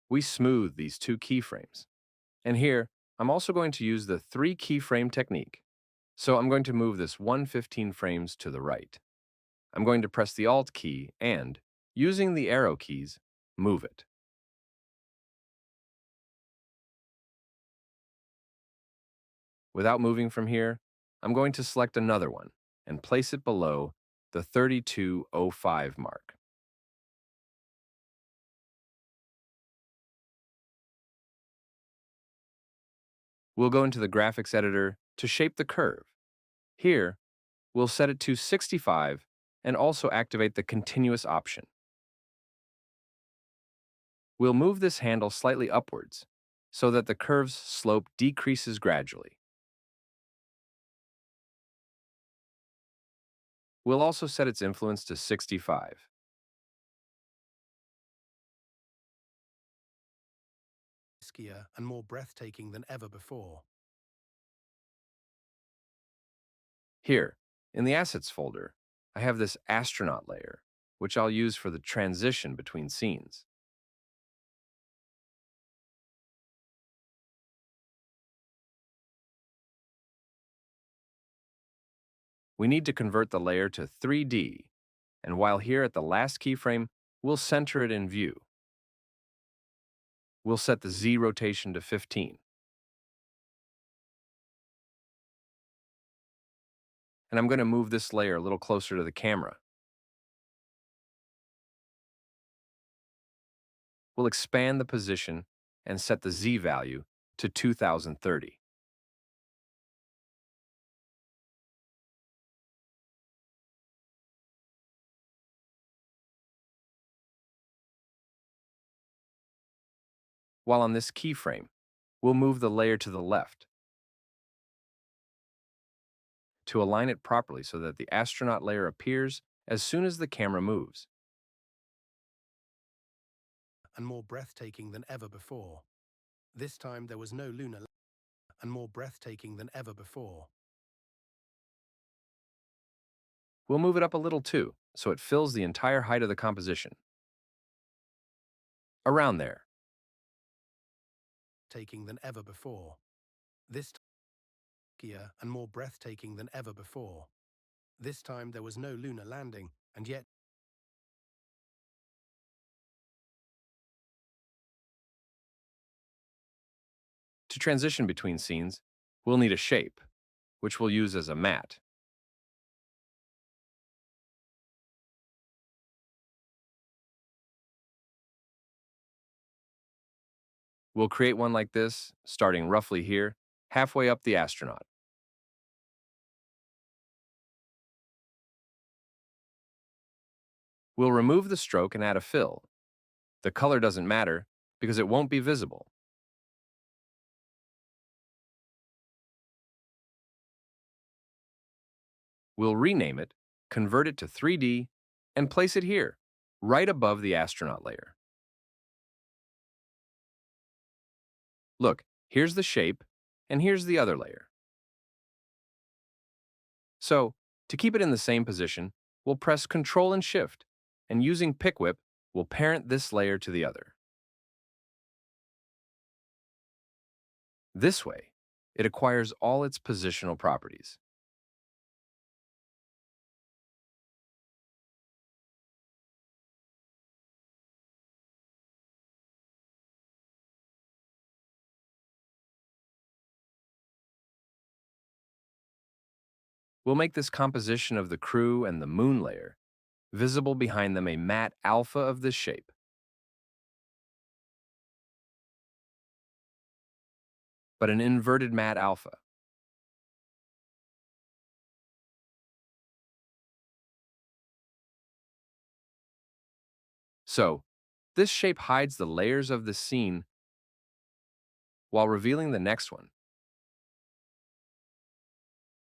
We smooth these two keyframes. And here, I'm also going to use the 3 keyframe technique. So I'm going to move this 115 frames to the right. I'm going to press the Alt key and, using the arrow keys, move it. Without moving from here, I'm going to select another one and place it below the 3205 mark. We'll go into the graphics editor to shape the curve. Here, we'll set it to 65 and also activate the continuous option. We'll move this handle slightly upwards so that the curve's slope decreases gradually. We'll also set its influence to 65. Riskier and more breathtaking than ever before. Here, in the Assets folder, I have this astronaut layer, which I'll use for the transition between scenes. We need to convert the layer to 3D, and while here at the last keyframe, we'll center it in view. We'll set the Z rotation to 15. And I'm going to move this layer a little closer to the camera. We'll expand the position and set the Z value to 2030. While on this keyframe, we'll move the layer to the left to align it properly so that the astronaut layer appears as soon as the camera moves. And more breathtaking than ever before. This time there was no lunar and more breathtaking than ever before. We'll move it up a little too, so it fills the entire height of the composition. Around there. Taking than ever before. This time and more breathtaking than ever before. This time there was no lunar landing, and yet To transition between scenes, we'll need a shape, which we'll use as a mat. We'll create one like this, starting roughly here, halfway up the astronaut. We'll remove the stroke and add a fill. The color doesn't matter because it won't be visible. We'll rename it, convert it to 3D, and place it here, right above the astronaut layer. Look, here's the shape, and here's the other layer. So, to keep it in the same position, we'll press Ctrl and Shift, and using Pick Whip, we'll parent this layer to the other. This way, it acquires all its positional properties. We'll make this composition of the crew and the moon layer visible behind them a matte alpha of this shape. But an inverted matte alpha. So, this shape hides the layers of the scene while revealing the next one.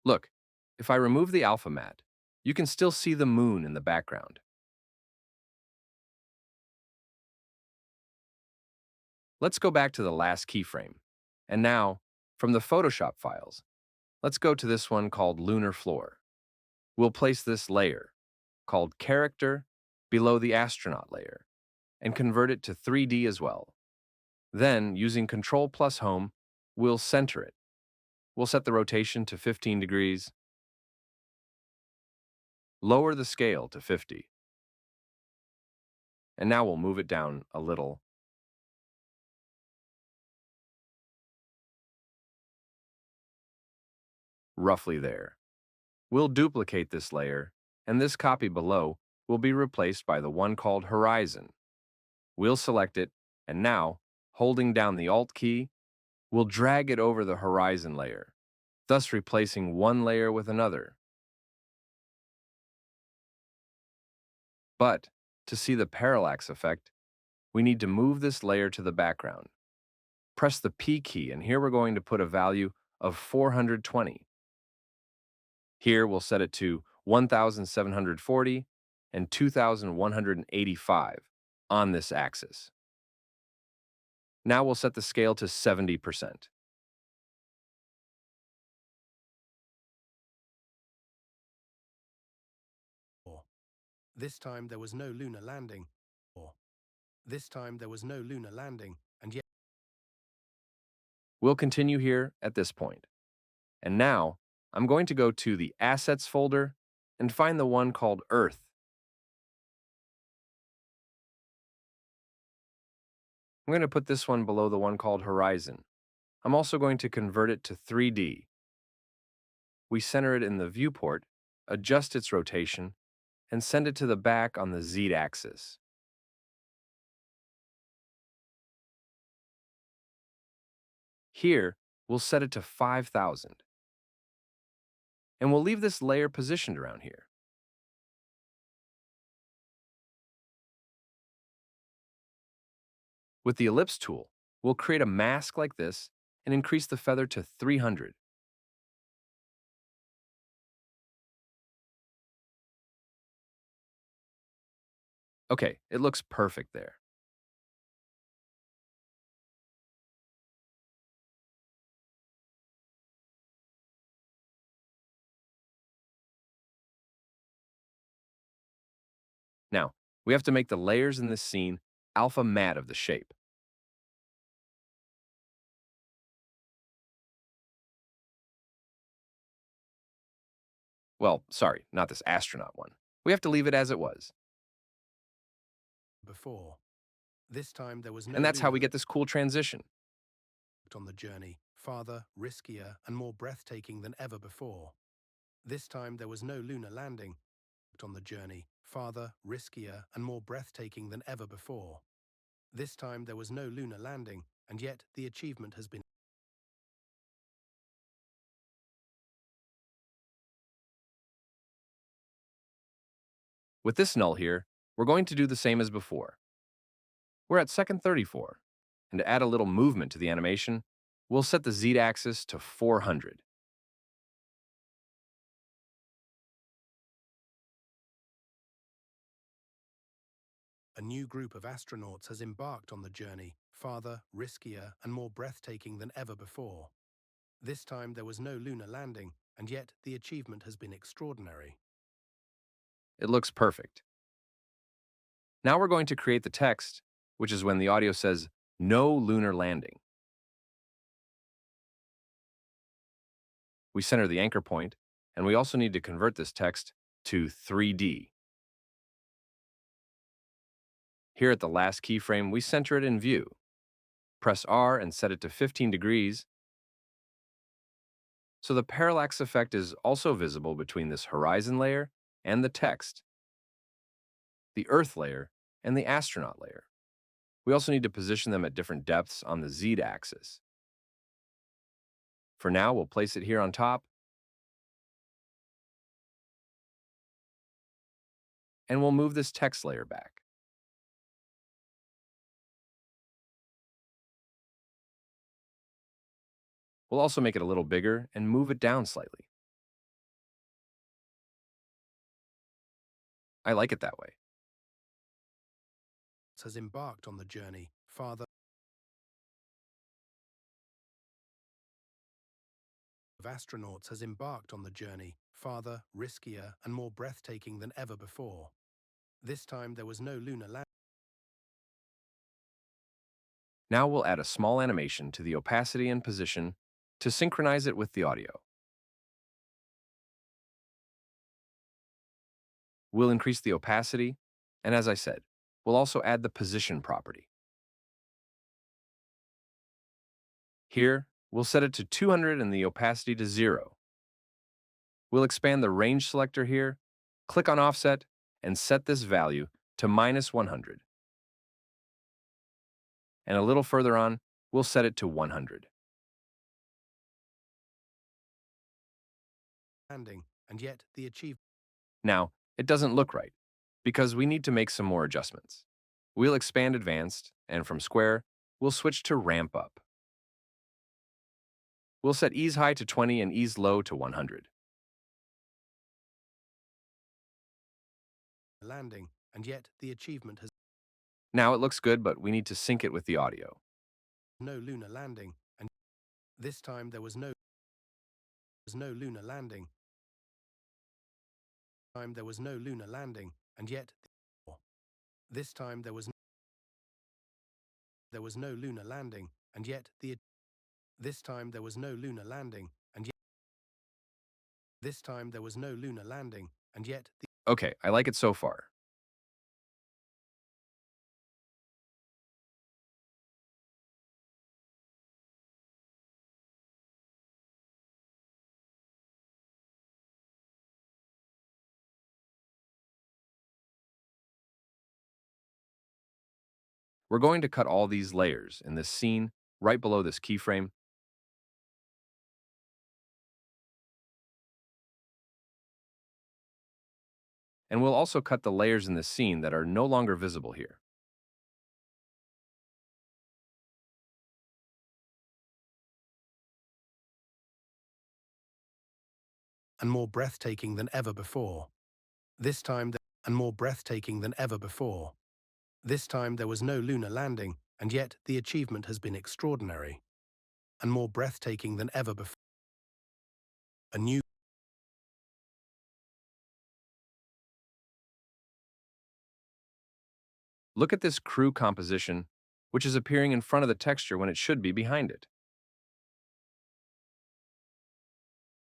Look, if I remove the alpha matte, you can still see the moon in the background. Let's go back to the last keyframe. And now, from the Photoshop files, let's go to this one called Lunar Floor. We'll place this layer, called Character, below the astronaut layer, and convert it to 3D as well. Then, using Ctrl plus Home, we'll center it. We'll set the rotation to 15 degrees, lower the scale to 50, and now we'll move it down a little. roughly there. We'll duplicate this layer, and this copy below will be replaced by the one called Horizon. We'll select it, and now, holding down the Alt key, we'll drag it over the Horizon layer, thus replacing one layer with another. But, to see the parallax effect, we need to move this layer to the background. Press the P key, and here we're going to put a value of 420. Here we'll set it to 1,740 and 2,185 on this axis. Now we'll set the scale to 70%. This time there was no lunar landing. This time there was no lunar landing, and yet We'll continue here at this point. And now, I'm going to go to the Assets folder and find the one called Earth. I'm going to put this one below the one called Horizon. I'm also going to convert it to 3D. We center it in the viewport, adjust its rotation, and send it to the back on the Z-axis. Here, we'll set it to 5,000. And we'll leave this layer positioned around here. With the Ellipse tool, we'll create a mask like this and increase the feather to 300. Okay, it looks perfect there. Now, we have to make the layers in this scene alpha matte of the shape. Well, sorry, not this astronaut one. We have to leave it as it was. before. This time there was no And that's how we lunar get this cool transition. on the journey, farther, riskier, and more breathtaking than ever before. This time there was no lunar landing on the journey, farther, riskier, and more breathtaking than ever before. This time there was no lunar landing, and yet the achievement has been. With this null here, we're going to do the same as before. We're at second 34, and to add a little movement to the animation, we'll set the Z-axis to 400. A new group of astronauts has embarked on the journey, farther, riskier, and more breathtaking than ever before. This time there was no lunar landing, and yet the achievement has been extraordinary. It looks perfect. Now we're going to create the text, which is when the audio says, "No lunar landing." We center the anchor point, and we also need to convert this text to 3D. Here at the last keyframe, we center it in view. Press R and set it to 15 degrees, so the parallax effect is also visible between this horizon layer and the text, the Earth layer and the astronaut layer. We also need to position them at different depths on the Z-axis. For now, we'll place it here on top, and we'll move this text layer back. We'll also make it a little bigger and move it down slightly. I like it that way. Has embarked on the journey, farther of astronauts has embarked on the journey, farther, riskier, and more breathtaking than ever before. This time there was no lunar landing. Now we'll add a small animation to the opacity and position to synchronize it with the audio. We'll increase the opacity, and as I said, we'll also add the position property. Here, we'll set it to 200 and the opacity to 0. We'll expand the range selector here, click on offset, and set this value to -100. And a little further on, we'll set it to 100. Landing, and yet the achievement. Now, it doesn't look right, because we need to make some more adjustments. We'll expand advanced, and from square, we'll switch to ramp up. We'll set ease high to 20 and ease low to 100. Landing, and yet the achievement has Now it looks good, but we need to sync it with the audio. no lunar landing, and this time there was no lunar landing. There was no lunar landing, and yet this time there was no lunar landing, and yet this time there was no lunar landing, and yet this time there was no lunar landing, and yet Okay, I like it so far. We're going to cut all these layers in this scene right below this keyframe. And we'll also cut the layers in this scene that are no longer visible here. and more breathtaking than ever before. This time and more breathtaking than ever before. This time there was no lunar landing, and yet the achievement has been extraordinary. And more breathtaking than ever before. A new Look at this crew composition, which is appearing in front of the texture when it should be behind it.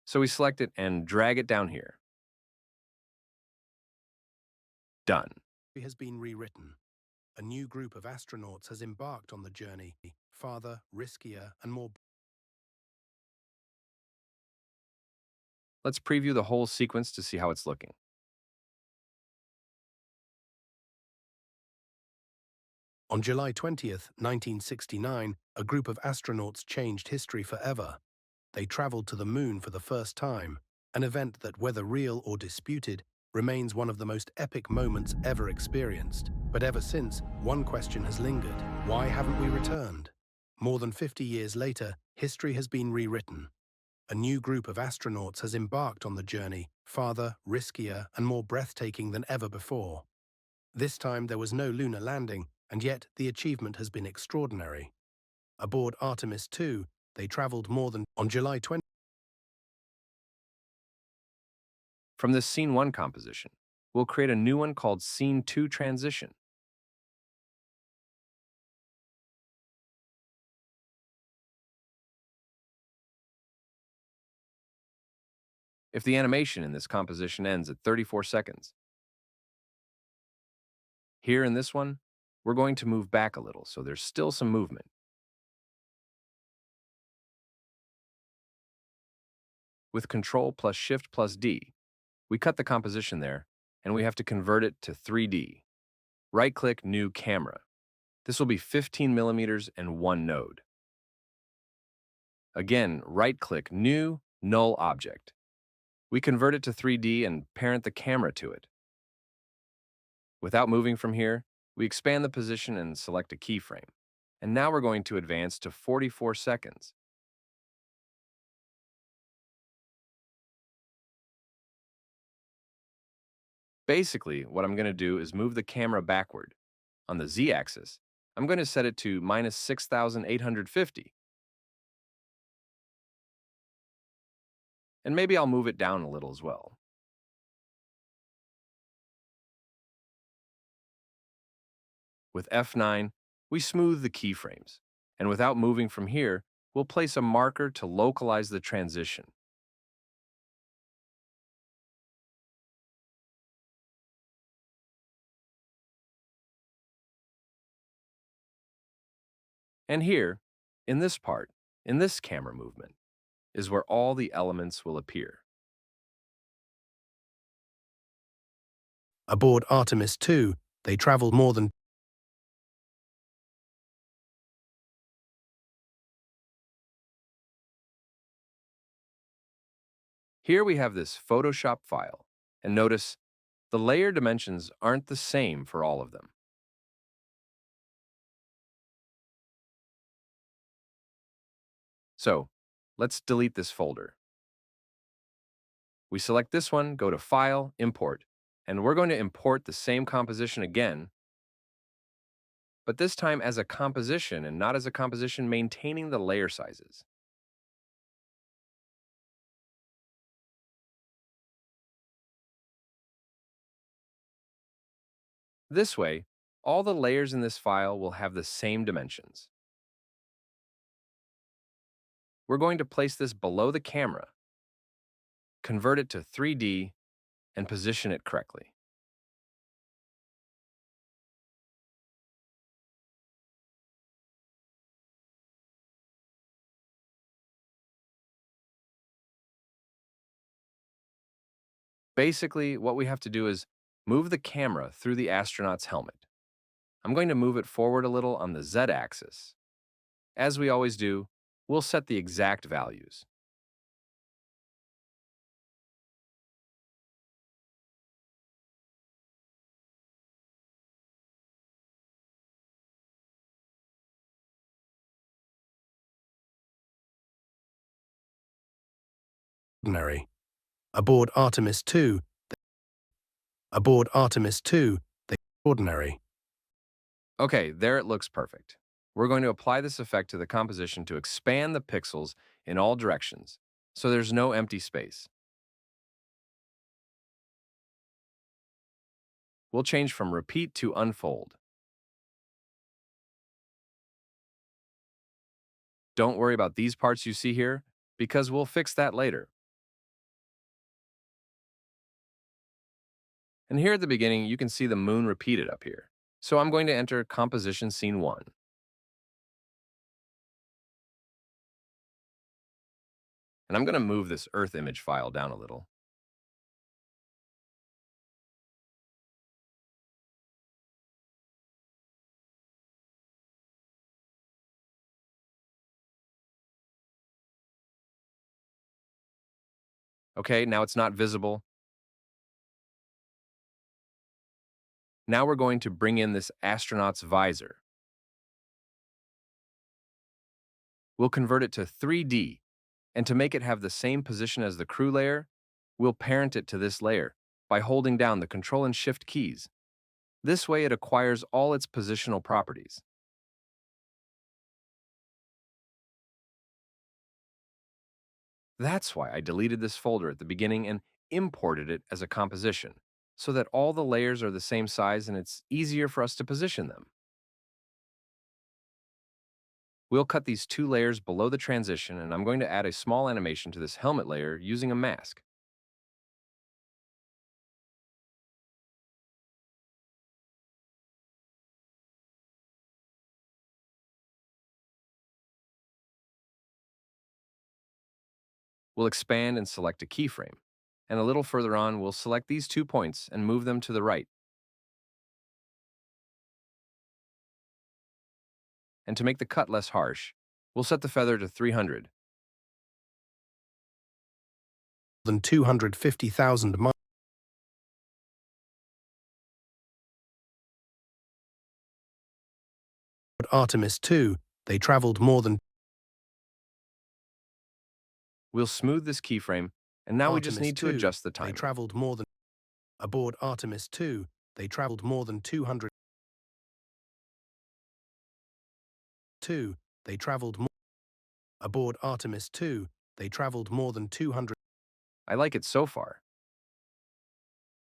So we select it and drag it down here. Done. has been rewritten. A new group of astronauts has embarked on the journey, farther, riskier, and more. Let's preview the whole sequence to see how it's looking. On July 20th, 1969, a group of astronauts changed history forever. They traveled to the moon for the first time, an event that, whether real or disputed, remains one of the most epic moments ever experienced. But ever since, one question has lingered. Why haven't we returned? More than 50 years later, history has been rewritten. A new group of astronauts has embarked on the journey, farther, riskier, and more breathtaking than ever before. This time there was no lunar landing, and yet the achievement has been extraordinary. Aboard Artemis 2, they traveled more than on July 20. From this Scene 1 composition, we'll create a new one called Scene 2 Transition. If the animation in this composition ends at 34 seconds, here in this one, we're going to move back a little, so there's still some movement. With Control plus Shift plus D, we cut the composition there, and we have to convert it to 3D. Right-click New Camera. This will be 15 millimeters and one node. Again, right-click New Null Object. We convert it to 3D and parent the camera to it. Without moving from here, we expand the position and select a keyframe. And now we're going to advance to 44 seconds. Basically, what I'm going to do is move the camera backward. On the Z-axis, I'm going to set it to -6,850. And maybe I'll move it down a little as well. With F9, we smooth the keyframes. And without moving from here, we'll place a marker to localize the transition. And here, in this part, in this camera movement, is where all the elements will appear. Aboard Artemis 2, they traveled more than Here we have this Photoshop file, and notice the layer dimensions aren't the same for all of them. So, let's delete this folder. We select this one, go to File, Import, and we're going to import the same composition again, but this time as a composition and not as a composition maintaining the layer sizes. This way, all the layers in this file will have the same dimensions. We're going to place this below the camera, convert it to 3D, and position it correctly. Basically, what we have to do is move the camera through the astronaut's helmet. I'm going to move it forward a little on the Z-axis. As we always do, we'll set the exact values. ordinary. Aboard Artemis 2, aboard Artemis 2, they ordinary. Okay, there it looks perfect. We're going to apply this effect to the composition to expand the pixels in all directions, so there's no empty space. We'll change from repeat to unfold. Don't worry about these parts you see here, because we'll fix that later. And here at the beginning, you can see the moon repeated up here. So I'm going to enter composition scene 1. And I'm going to move this Earth image file down a little. Okay, now it's not visible. Now we're going to bring in this astronaut's visor. We'll convert it to 3D, and to make it have the same position as the crew layer, we'll parent it to this layer by holding down the Control and Shift keys. This way it acquires all its positional properties. That's why I deleted this folder at the beginning and imported it as a composition, so that all the layers are the same size and it's easier for us to position them. We'll cut these 2 layers below the transition, and I'm going to add a small animation to this helmet layer using a mask. We'll expand and select a keyframe, and a little further on, we'll select these 2 points and move them to the right. And to make the cut less harsh, we'll set the feather to 300. Than 250,000 miles. Artemis 2, they traveled more than We'll smooth this keyframe, and now we just Artemis need to 2, adjust the they timing. traveled more than aboard Artemis 2, they traveled more than 200 2, they traveled more aboard Artemis 2, they traveled more than 200 I like it so far.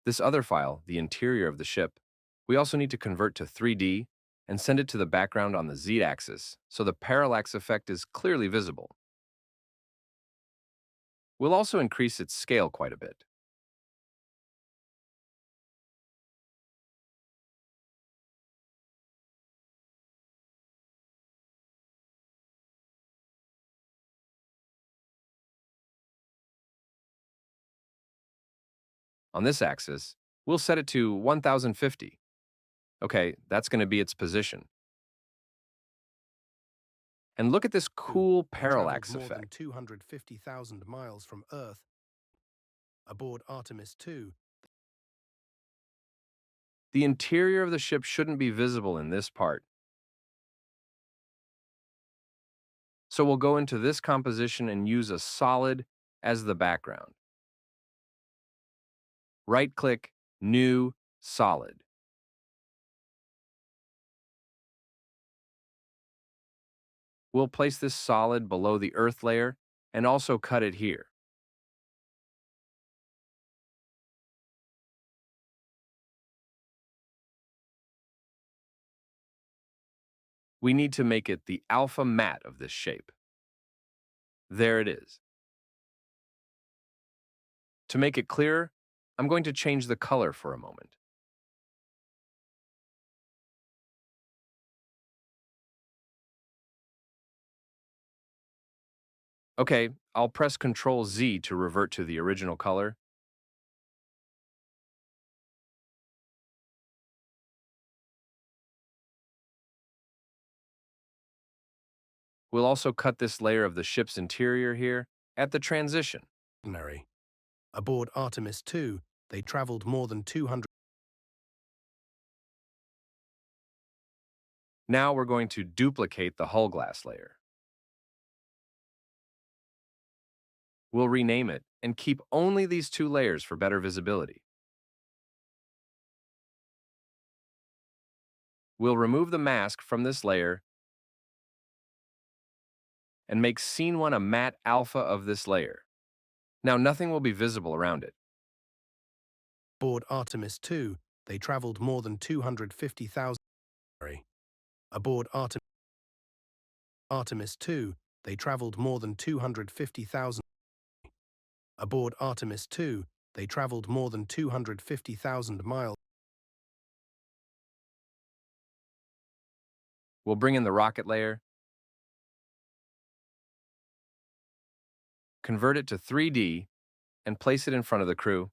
This other file, the interior of the ship, we also need to convert to 3D and send it to the background on the Z-axis so the parallax effect is clearly visible. We'll also increase its scale quite a bit. On this axis, We'll set it to 1050. Okay, that's going to be its position. And look at this cool parallax more than effect. 250,000 miles from Earth. Aboard Artemis 2, The interior of the ship shouldn't be visible in this part. So we'll go into this composition and use a solid as the background. Right-click, New, Solid. We'll place this solid below the Earth layer and also cut it here. We need to make it the alpha matte of this shape. There it is. To make it clearer, I'm going to change the color for a moment. Okay, I'll press Ctrl Z to revert to the original color. We'll also cut this layer of the ship's interior here at the transition. aboard Artemis 2, they traveled more than 200. Now we're going to duplicate the hull glass layer. We'll rename it and keep only these two layers for better visibility. We'll remove the mask from this layer and make Scene 1 a matte alpha of this layer. Now nothing will be visible around it. Aboard Artemis 2, they traveled more than 250,000. Aboard Artemis 2, they traveled more than 250,000. Aboard Artemis 2, they traveled more than 250,000 miles. We'll bring in the rocket layer, convert it to 3D, and place it in front of the crew.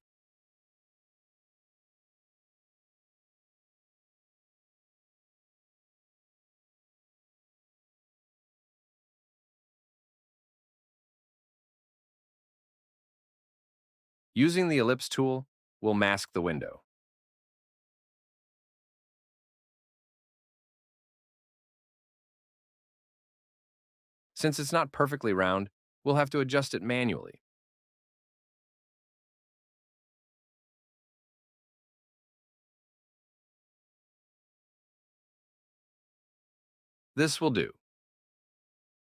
Using the ellipse tool, we'll mask the window. Since it's not perfectly round, we'll have to adjust it manually. This will do.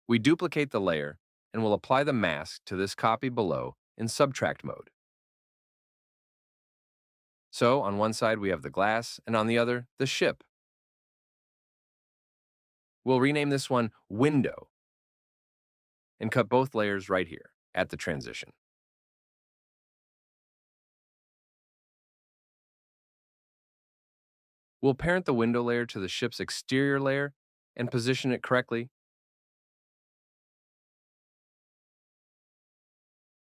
We duplicate the layer and will apply the mask to this copy below in subtract mode. So on one side we have the glass and on the other the ship. We'll rename this one Window and cut both layers right here at the transition. We'll parent the window layer to the ship's exterior layer and position it correctly.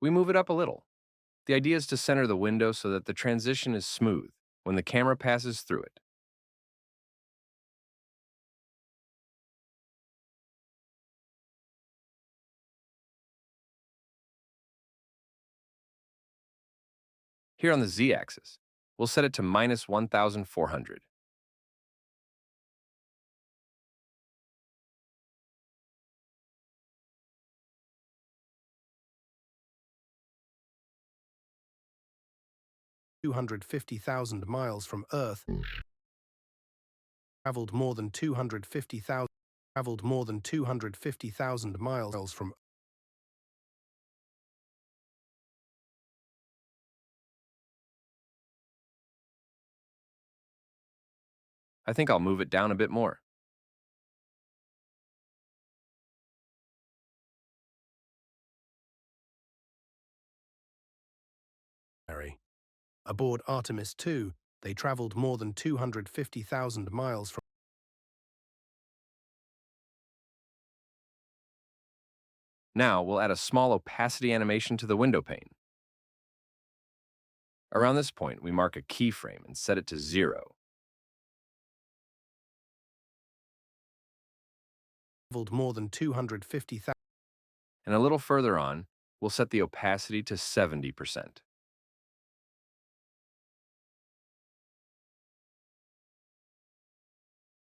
We move it up a little. The idea is to center the window so that the transition is smooth when the camera passes through it. Here on the Z-axis, we'll set it to minus 1,400. $250,000 miles from Earth. Traveled more than 250,000 miles from. I think I'll move it down a bit more. Aboard Artemis 2, they traveled more than 250,000 miles from. Now we'll add a small opacity animation to the window pane. Around this point, we mark a keyframe and set it to 0. Traveled more than 250,000. And a little further on, we'll set the opacity to 70%.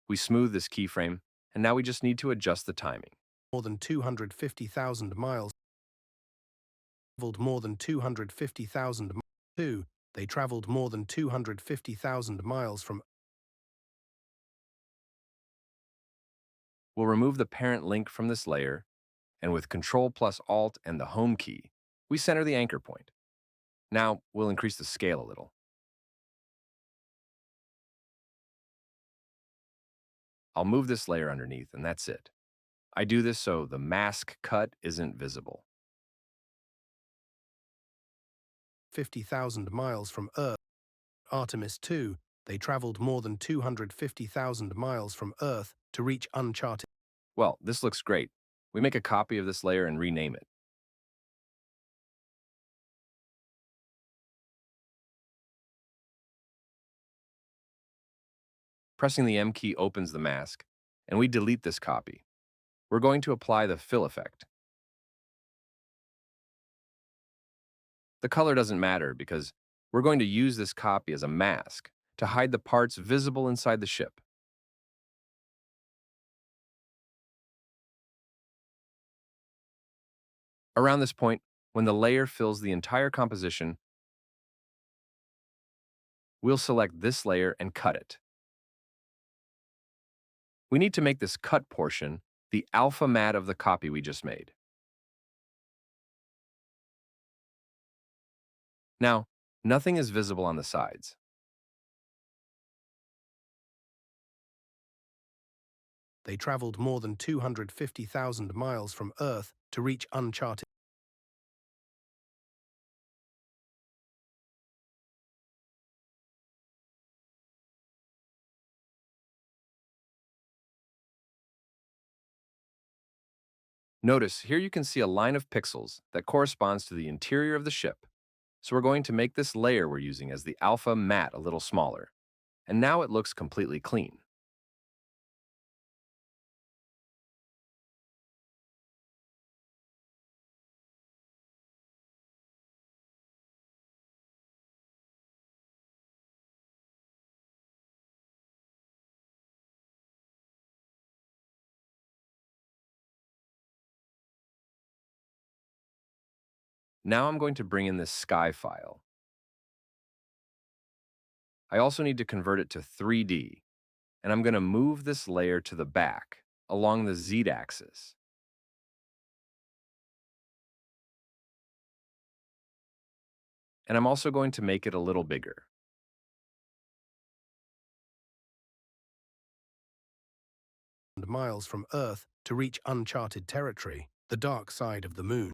We smooth this keyframe, and now we just need to adjust the timing. More than 250,000 miles. Traveled more than 250,000 miles. 2. They traveled more than 250,000 miles from. We'll remove the parent link from this layer, and with Ctrl plus Alt and the Home key, we center the anchor point. Now, we'll increase the scale a little. I'll move this layer underneath, and that's it. I do this so the mask cut isn't visible. 50,000 miles from Earth. Artemis 2. They traveled more than 250,000 miles from Earth to reach uncharted. Well, this looks great. We make a copy of this layer and rename it. Pressing the M key opens the mask, and we delete this copy. We're going to apply the fill effect. The color doesn't matter because we're going to use this copy as a mask to hide the parts visible inside the ship. Around this point, when the layer fills the entire composition, we'll select this layer and cut it. We need to make this cut portion the alpha matte of the copy we just made. Now, nothing is visible on the sides. They traveled more than 250,000 miles from Earth to reach uncharted. Notice here you can see a line of pixels that corresponds to the interior of the ship. So we're going to make this layer we're using as the alpha matte a little smaller. And now it looks completely clean. Now I'm going to bring in this sky file. I also need to convert it to 3D, and I'm going to move this layer to the back along the Z-axis. And I'm also going to make it a little bigger. Miles from Earth to reach uncharted territory, the dark side of the moon.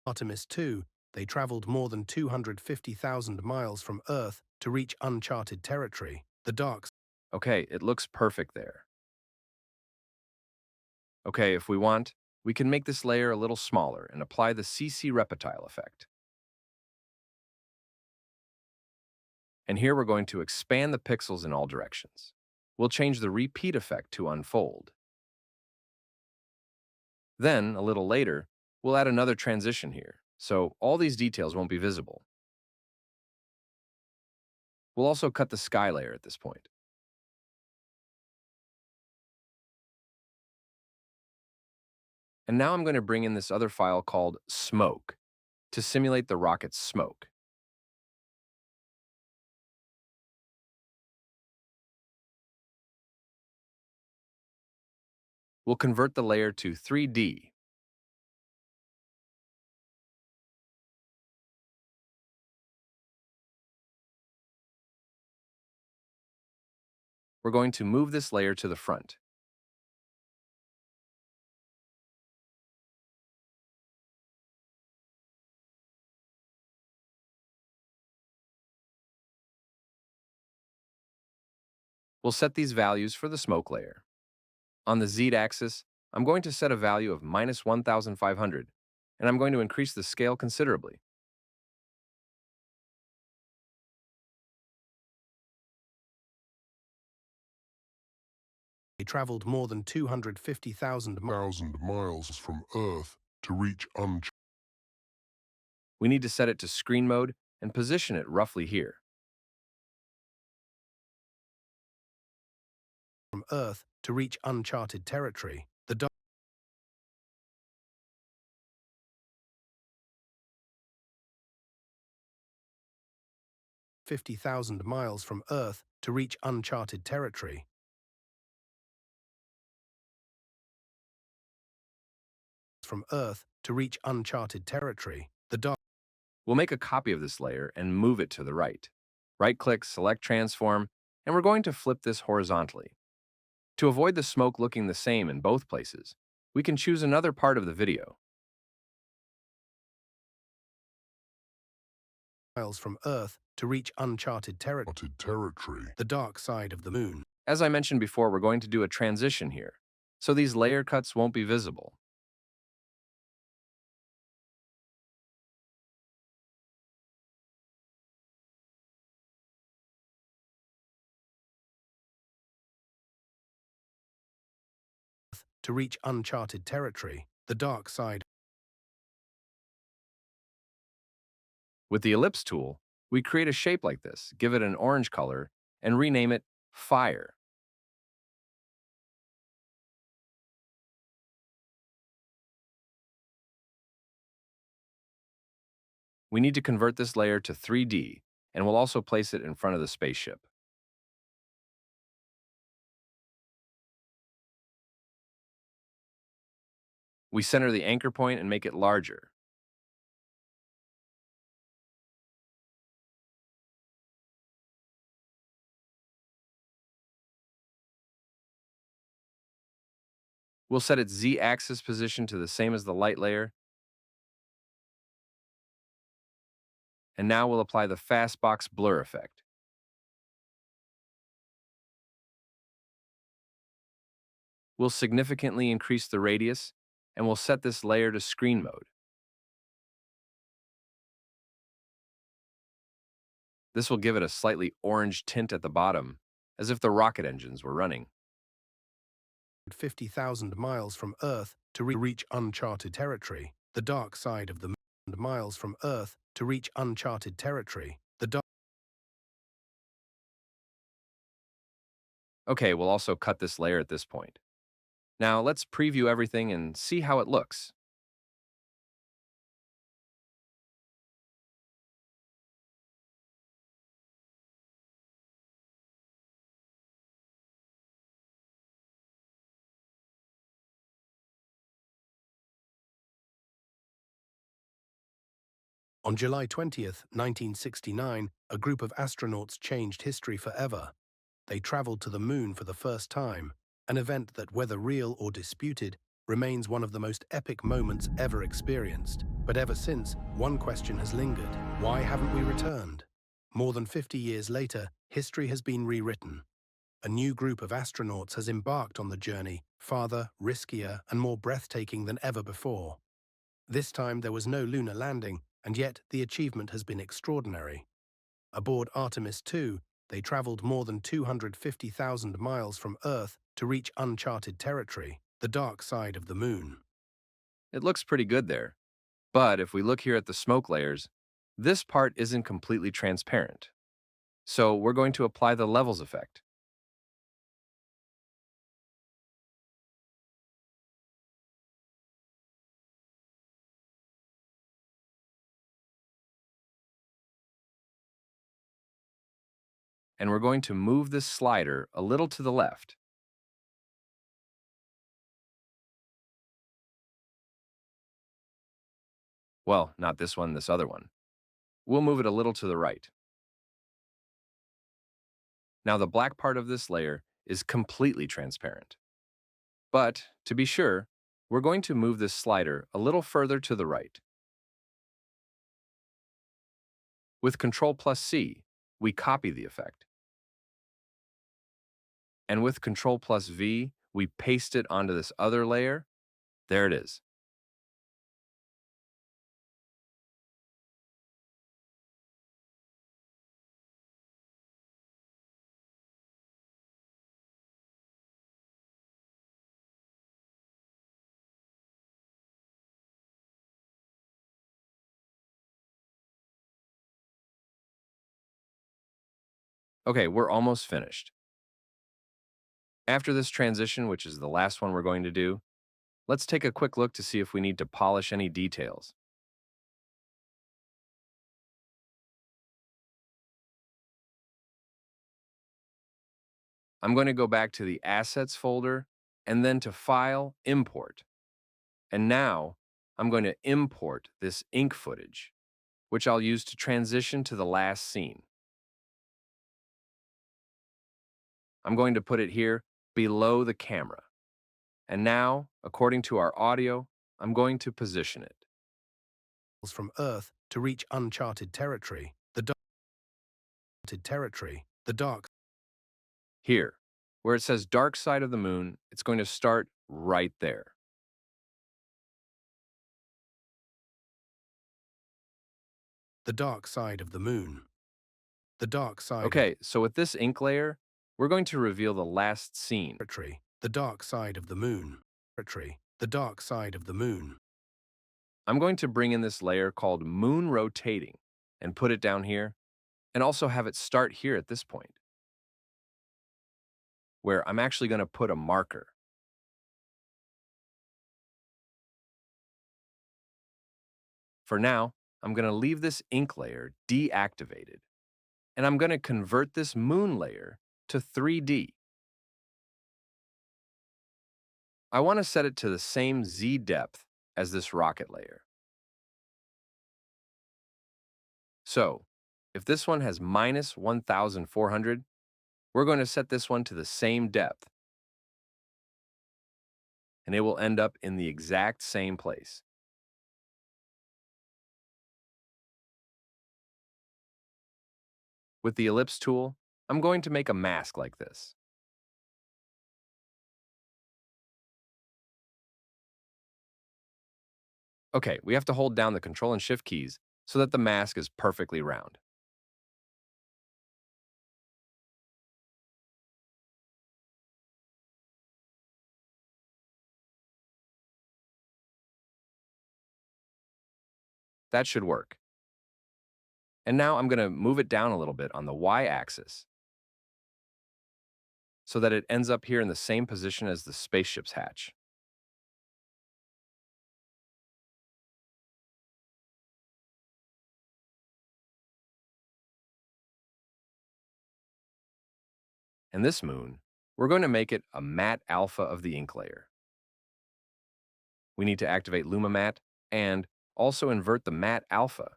Artemis 2. They traveled more than 250,000 miles from Earth to reach uncharted territory, the dark. Okay, it looks perfect there. Okay, if we want, we can make this layer a little smaller and apply the CC Reptile effect. And here we're going to expand the pixels in all directions. We'll change the repeat effect to unfold. Then, a little later, we'll add another transition here, so all these details won't be visible. We'll also cut the sky layer at this point. And now I'm going to bring in this other file called smoke to simulate the rocket's smoke. We'll convert the layer to 3D. We're going to move this layer to the front. We'll set these values for the smoke layer. On the Z-axis, I'm going to set a value of -1,500, and I'm going to increase the scale considerably. They traveled more than 250,000 miles from Earth to reach uncharted We need to set it to screen mode and position it roughly here. from Earth to reach uncharted territory. The dark 50,000 miles from Earth to reach uncharted territory. From Earth to reach uncharted territory. The dark We'll make a copy of this layer and move it to the right. Right-click, select Transform, and we're going to flip this horizontally. To avoid the smoke looking the same in both places, we can choose another part of the video. miles from Earth to reach uncharted territory. The dark side of the moon. As I mentioned before, we're going to do a transition here, so these layer cuts won't be visible. To reach uncharted territory. The dark side. With the ellipse tool, we create a shape like this, give it an orange color, and rename it Fire. We need to convert this layer to 3D, and we'll also place it in front of the spaceship. We center the anchor point and make it larger. We'll set its Z-axis position to the same as the light layer. And now we'll apply the Fastbox blur effect. We'll significantly increase the radius, and we'll set this layer to screen mode. This will give it a slightly orange tint at the bottom, as if the rocket engines were running. 50,000 miles from Earth to reach uncharted territory. The dark side of the moon. Miles from Earth to reach uncharted territory. The dark Okay, we'll also cut this layer at this point. Now let's preview everything and see how it looks. On July 20th, 1969, a group of astronauts changed history forever. They traveled to the moon for the first time, an event that, whether real or disputed, remains one of the most epic moments ever experienced. But ever since, one question has lingered. Why haven't we returned? More than 50 years later, history has been rewritten. A new group of astronauts has embarked on the journey, farther, riskier, and more breathtaking than ever before. This time there was no lunar landing, and yet the achievement has been extraordinary. Aboard Artemis 2, they traveled more than 250,000 miles from Earth to reach uncharted territory, the dark side of the moon. It looks pretty good there. But if we look here at the smoke layers, this part isn't completely transparent. So we're going to apply the levels effect. And we're going to move this slider a little to the left. Well, not this one, this other one. We'll move it a little to the right. Now the black part of this layer is completely transparent. But, to be sure, we're going to move this slider a little further to the right. With Ctrl+C, we copy the effect. And with Ctrl+V, we paste it onto this other layer. There it is. Okay, we're almost finished. After this transition, which is the last one we're going to do, let's take a quick look to see if we need to polish any details. I'm going to go back to the Assets folder and then to File, Import. And now I'm going to import this ink footage, which I'll use to transition to the last scene. I'm going to put it here below the camera. And now, according to our audio, I'm going to position it. From Earth to reach uncharted territory, the dark. Here, where it says Dark Side of the Moon, it's going to start right there. The dark side of the moon. The dark side. Okay, so with this ink layer, we're going to reveal the last scene. Territory. The dark side of the moon. Territory. The dark side of the moon. I'm going to bring in this layer called Moon Rotating and put it down here, and also have it start here at this point, where I'm actually going to put a marker. For now, I'm going to leave this ink layer deactivated, and I'm going to convert this moon layer to 3D. I want to set it to the same Z depth as this rocket layer. So, if this one has minus 1,400, we're going to set this one to the same depth, and it will end up in the exact same place. With the ellipse tool, I'm going to make a mask like this. Okay, we have to hold down the Control and Shift keys so that the mask is perfectly round. That should work. And now I'm going to move it down a little bit on the Y-axis so that it ends up here in the same position as the spaceship's hatch. And this moon, we're going to make it a matte alpha of the ink layer. We need to activate LumaMatte and also invert the matte alpha.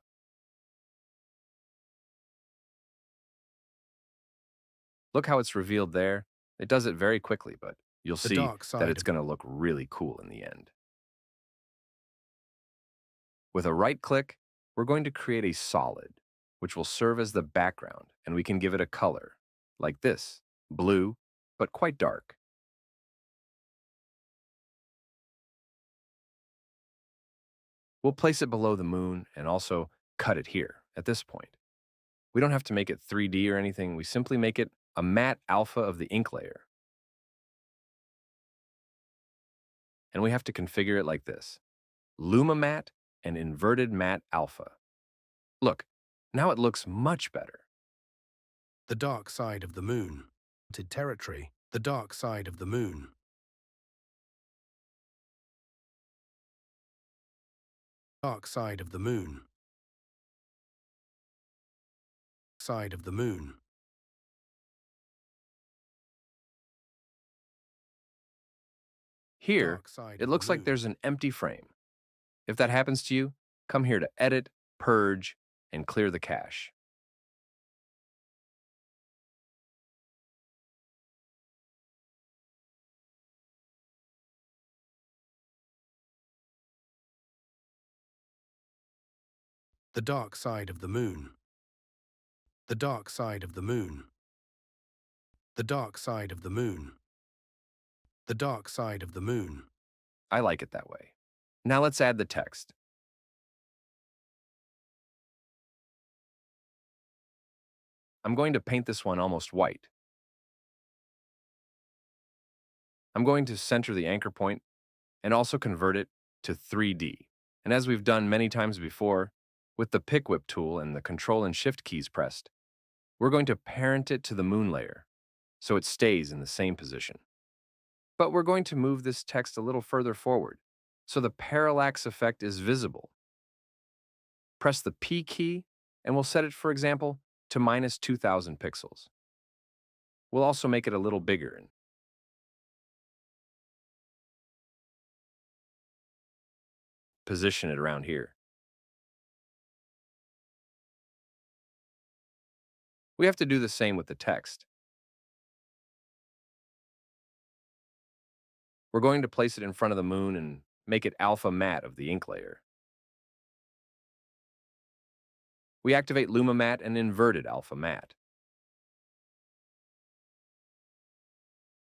Look how it's revealed there. It does it very quickly, but you'll see that it's going to look really cool in the end. With a right click, we're going to create a solid, which will serve as the background, and we can give it a color, like this, blue, but quite dark. We'll place it below the moon and also cut it here at this point. We don't have to make it 3D or anything, we simply make it a matte alpha of the ink layer. And we have to configure it like this: LumaMatte and inverted matte alpha. Look, now it looks much better. The dark side of the moon. Territory. The dark side of the moon. Dark side of the moon. Side of the moon. Here, it looks like there's an empty frame. If that happens to you, come here to Edit, Purge, and clear the cache. The dark side of the moon. The dark side of the moon. The dark side of the moon. The dark side of the moon. I like it that way. Now let's add the text. I'm going to paint this one almost white. I'm going to center the anchor point and also convert it to 3D. And as we've done many times before, with the pick whip tool and the Control and Shift keys pressed, We're going to parent it to the moon layer, so it stays in the same position. But we're going to move this text a little further forward, so the parallax effect is visible. Press the P key, and we'll set it, for example, to minus 2,000 pixels. We'll also make it a little bigger and position it around here. We have to do the same with the text. We're going to place it in front of the moon and make it alpha matte of the ink layer. We activate Luma Matte and inverted alpha matte.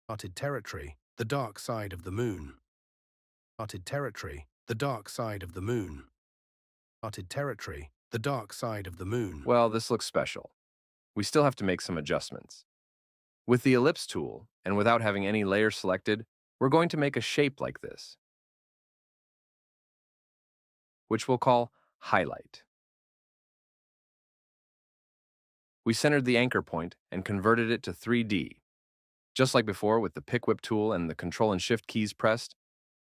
Uncharted territory, the dark side of the moon. Uncharted territory, the dark side of the moon. Uncharted territory, the dark side of the moon. Well, this looks special. We still have to make some adjustments. With the ellipse tool, and without having any layer selected, we're going to make a shape like this, which we'll call highlight. We centered the anchor point and converted it to 3D. Just like before with the pick whip tool and the Control and Shift keys pressed,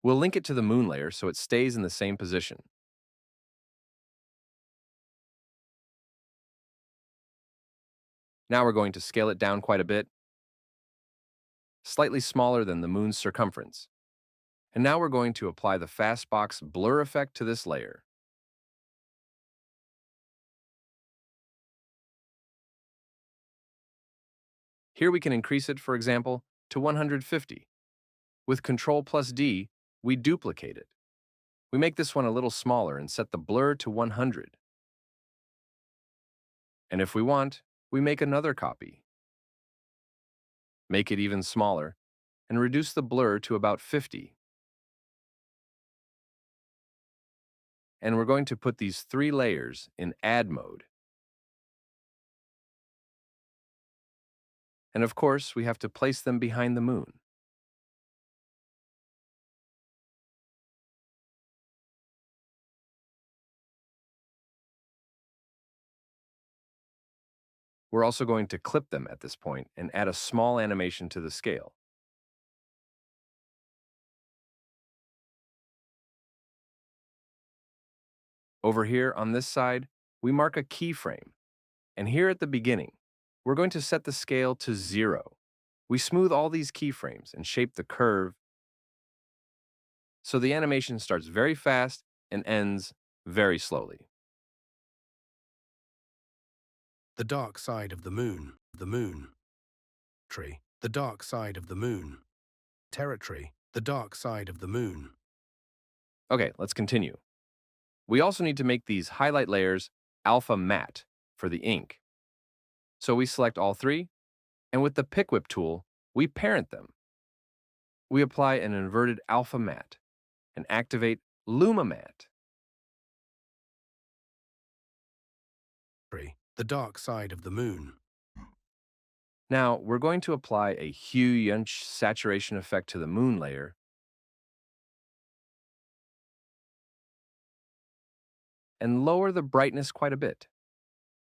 we'll link it to the moon layer so it stays in the same position. Now we're going to scale it down quite a bit, slightly smaller than the moon's circumference. And now we're going to apply the Fastbox blur effect to this layer. Here we can increase it, for example, to 150. With Control plus D, we duplicate it. We make this one a little smaller and set the blur to 100. And if we want, we make another copy. Make it even smaller, and reduce the blur to about 50. And we're going to put these 3 layers in Add mode. And of course, we have to place them behind the moon. We're also going to clip them at this point and add a small animation to the scale. Over here on this side, we mark a keyframe. And here at the beginning, we're going to set the scale to 0. We smooth all these keyframes and shape the curve so the animation starts very fast and ends very slowly. The dark side of the moon. The moon. Territory, the dark side of the moon. Territory, the dark side of the moon. Okay, let's continue. We also need to make these highlight layers alpha matte for the ink. So we select all 3, and with the pick whip tool, we parent them. We apply an inverted alpha matte and activate Luma Matte. The dark side of the moon. Now, we're going to apply a hue saturation effect to the moon layer and lower the brightness quite a bit.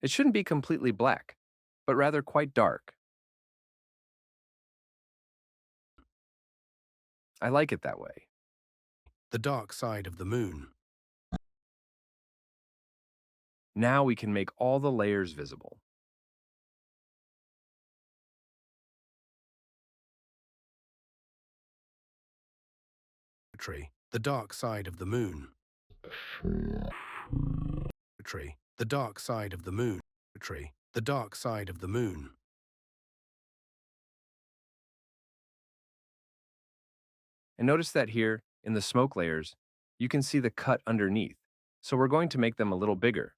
It shouldn't be completely black, but rather quite dark. I like it that way. The dark side of the moon. Now we can make all the layers visible. The dark side of the moon. The dark side of the moon. The dark side of the moon. And notice that here, in the smoke layers, you can see the cut underneath. So we're going to make them a little bigger.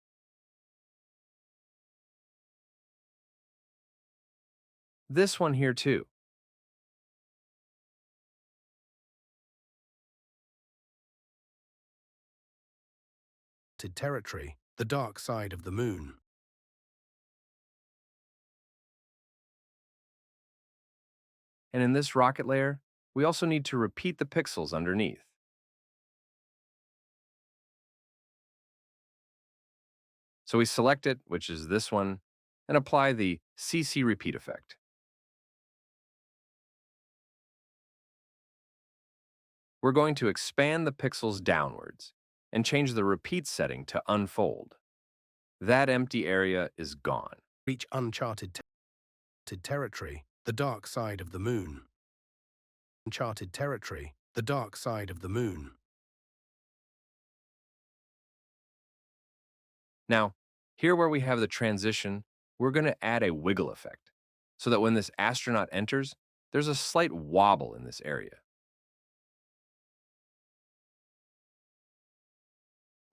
This one here too. Territory, the dark side of the moon. And in this rocket layer, we also need to repeat the pixels underneath. So we select it, which is this one, and apply the CC repeat effect. We're going to expand the pixels downwards and change the repeat setting to unfold. That empty area is gone. Reach uncharted territory, the dark side of the moon. Uncharted territory, the dark side of the moon. Now, here where we have the transition, we're going to add a wiggle effect so that when this astronaut enters, there's a slight wobble in this area.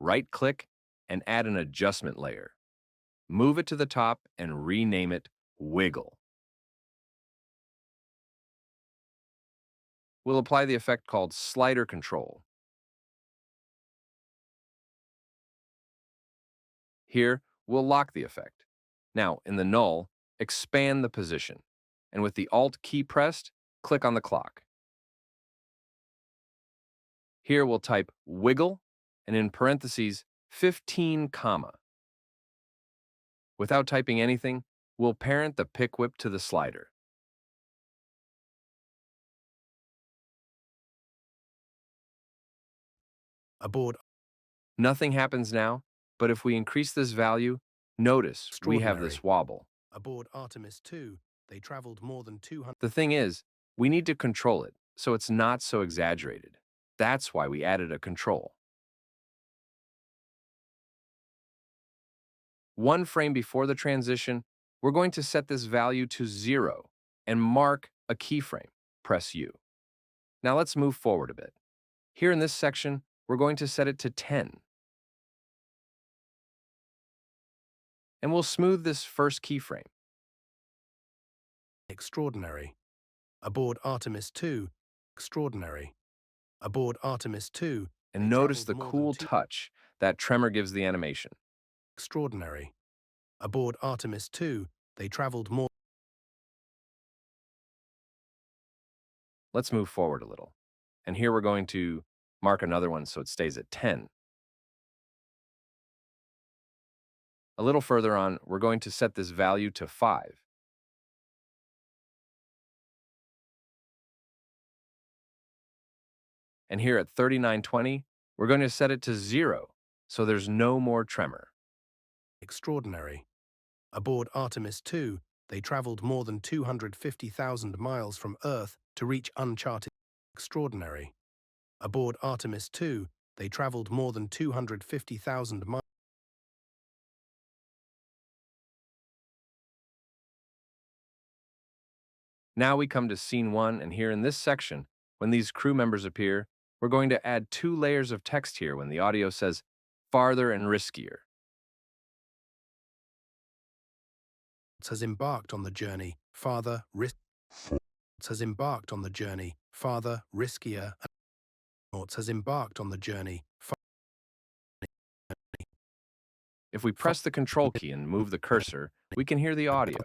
Right-click and add an adjustment layer. Move it to the top and rename it Wiggle. We'll apply the effect called Slider Control. Here, we'll lock the effect. Now, in the null, expand the position, and with the Alt key pressed, click on the clock. Here we'll type wiggle, and in parentheses, 15, comma. Without typing anything, we'll parent the pick whip to the slider. Aboard. Nothing happens now, but if we increase this value, notice we have this wobble. Aboard Artemis 2, they traveled more than 200. The thing is, we need to control it so it's not so exaggerated. That's why we added a control. One frame before the transition, we're going to set this value to 0 and mark a keyframe. Press U. Now let's move forward a bit. Here in this section, we're going to set it to 10. And we'll smooth this first keyframe. Extraordinary. Aboard Artemis 2, extraordinary. Aboard Artemis 2, And notice the cool touch that tremor gives the animation. Extraordinary. Aboard Artemis 2, they traveled more. Let's move forward a little. And here we're going to mark another one so it stays at 10. A little further on, we're going to set this value to 5. And here at 3920, we're going to set it to 0, so there's no more tremor. Extraordinary. Aboard Artemis 2, they traveled more than 250,000 miles from Earth to reach uncharted. Extraordinary. Aboard Artemis 2, they traveled more than 250,000 miles. Now we come to scene 1, and here in this section, when these crew members appear, we're going to add 2 layers of text here when the audio says farther and riskier. Has embarked on the journey, farther, has embarked on the journey, farther, riskier. Has embarked on the journey. If we press the Control key and move the cursor, we can hear the audio.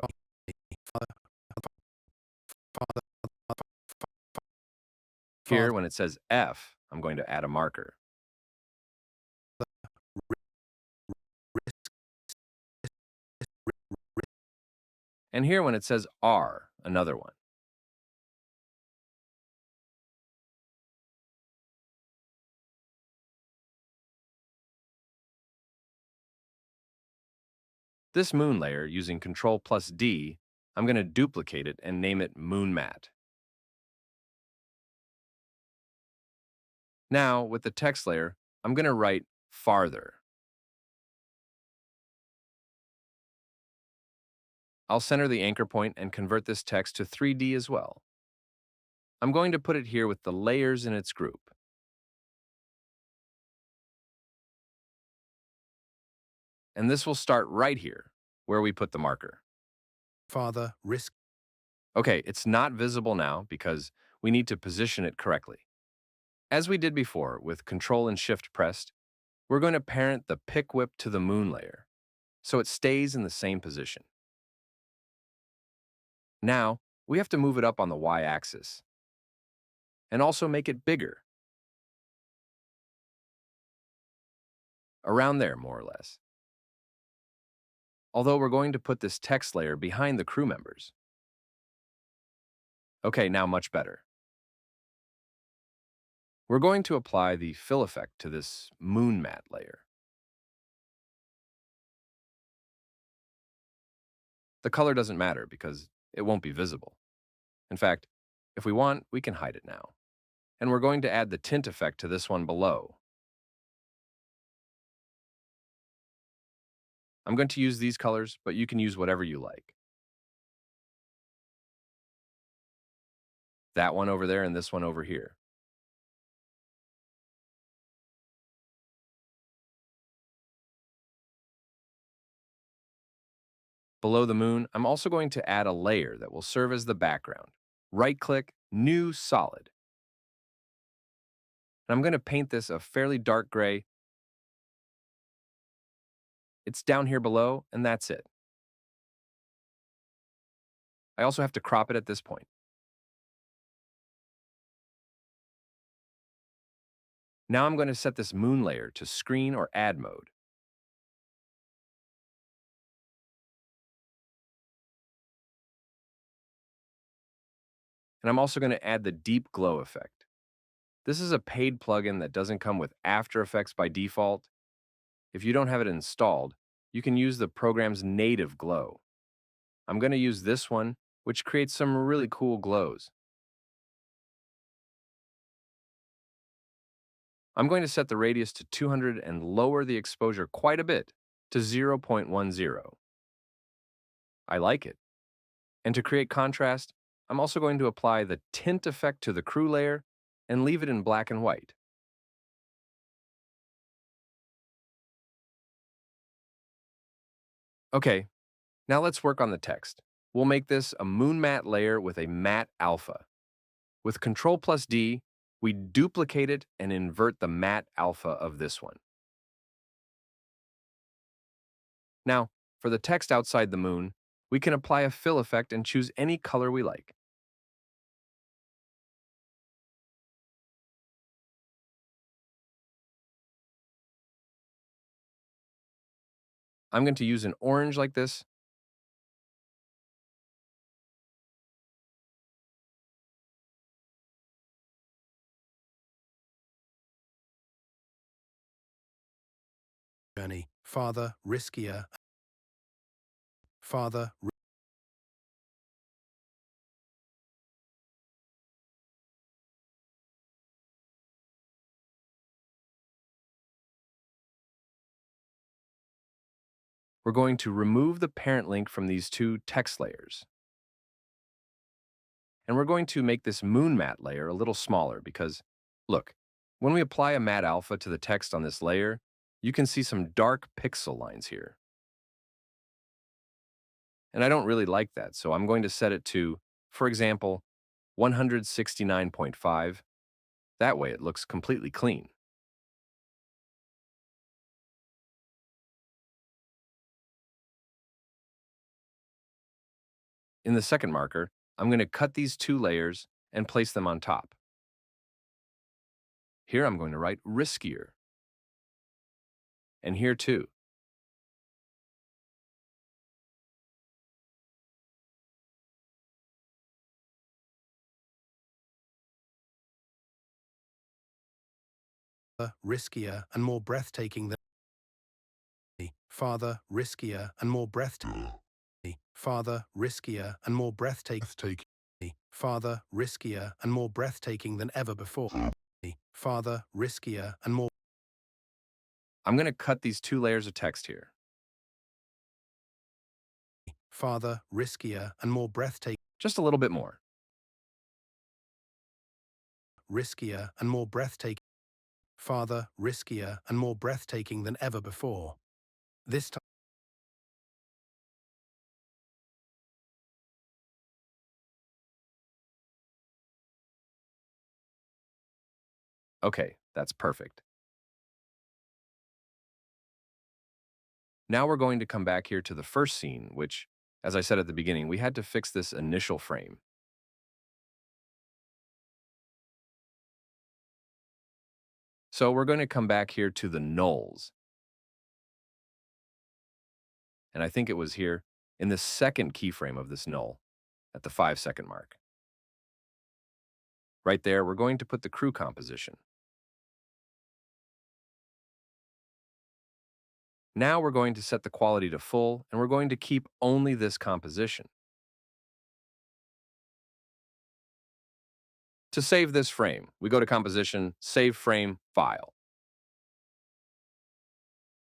Here, when it says F, I'm going to add a marker. And here, when it says R, another one. This moon layer, using Ctrl+D, I'm going to duplicate it and name it Moon Matte. Now, with the text layer, I'm going to write farther. I'll center the anchor point and convert this text to 3D as well. I'm going to put it here with the layers in its group. And this will start right here, where we put the marker. Farther, risk. Okay, it's not visible now because we need to position it correctly. As we did before with Control and Shift pressed, we're going to parent the pick whip to the moon layer, so it stays in the same position. Now, we have to move it up on the y-axis, and also make it bigger. Around there, more or less. although we're going to put this text layer behind the crew members. Okay, now much better. We're going to apply the fill effect to this moon mat layer. The color doesn't matter because it won't be visible. In fact, if we want, we can hide it now. And we're going to add the tint effect to this one below. I'm going to use these colors, but you can use whatever you like. That one over there and this one over here. Below the moon, I'm also going to add a layer that will serve as the background. Right-click, New Solid. And I'm going to paint this a fairly dark gray. It's down here below, and that's it. I also have to crop it at this point. Now I'm going to set this moon layer to screen or add mode. And I'm also going to add the deep glow effect. This is a paid plugin that doesn't come with After Effects by default. If you don't have it installed, you can use the program's native glow. I'm going to use this one, which creates some really cool glows. I'm going to set the radius to 200 and lower the exposure quite a bit to 0.10. I like it. And to create contrast, I'm also going to apply the tint effect to the crew layer and leave it in black and white. Okay, now let's work on the text. We'll make this a moon matte layer with a matte alpha. With Ctrl+D, we duplicate it and invert the matte alpha of this one. Now, for the text outside the moon, we can apply a fill effect and choose any color we like. I'm going to use an orange like this. Journey, farther, riskier, farther. We're going to remove the parent link from these two text layers. And we're going to make this moon matte layer a little smaller because, look, when we apply a matte alpha to the text on this layer, you can see some dark pixel lines here. And I don't really like that, so I'm going to set it to, for example, 169.5. That way it looks completely clean. In the second marker, I'm going to cut these two layers and place them on top. Here I'm going to write riskier. And here too. Riskier and more breathtaking than farther, riskier and more breathtaking. Farther, riskier and more breathtaking. Farther, riskier and more breathtaking than ever before. Farther, riskier and more. I'm going to cut these two layers of text here. Farther, riskier and more breathtaking. Just a little bit more. Riskier and more breathtaking. Farther, riskier and more breathtaking than ever before. This time. Okay, that's perfect. Now we're going to come back here to the first scene, which, as I said at the beginning, we had to fix this initial frame. So we're going to come back here to the nulls. and I think it was here, in the second keyframe of this null, at the 5-second mark. Right there, we're going to put the crew composition. Now we're going to set the quality to full, and we're going to keep only this composition. To save this frame, we go to Composition, Save Frame, File.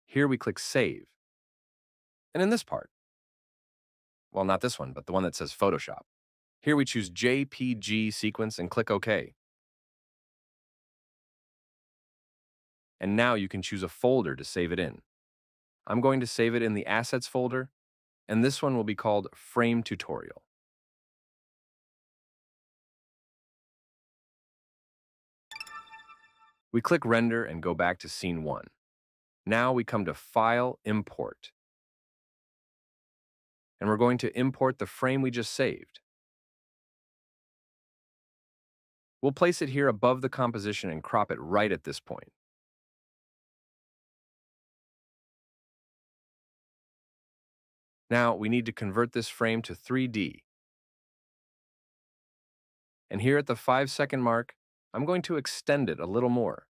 Here we click Save. And in this part, well, not this one, but the one that says Photoshop, here we choose JPG Sequence and click OK. And now you can choose a folder to save it in. I'm going to save it in the Assets folder, and this one will be called Frame Tutorial. We click Render and go back to Scene 1. Now we come to File, Import. And we're going to import the frame we just saved. We'll place it here above the composition and crop it right at this point. Now we need to convert this frame to 3D. And here at the 5-second mark, I'm going to extend it a little more.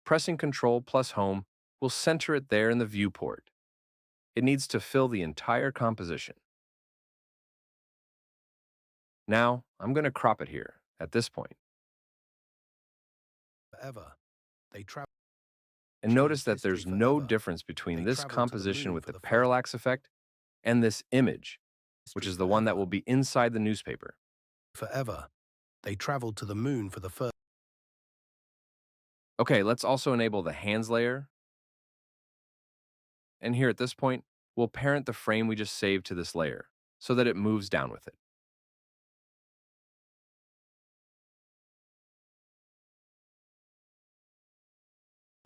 Pressing Ctrl plus Home will center it there in the viewport. It needs to fill the entire composition. Now, I'm going to crop it here, at this point. And notice that there's no difference between this composition with the parallax effect and this image, which is the one that will be inside the newspaper. Forever. They traveled to the moon for the first. Okay, let's also enable the hands layer. And here at this point, we'll parent the frame we just saved to this layer so that it moves down with it.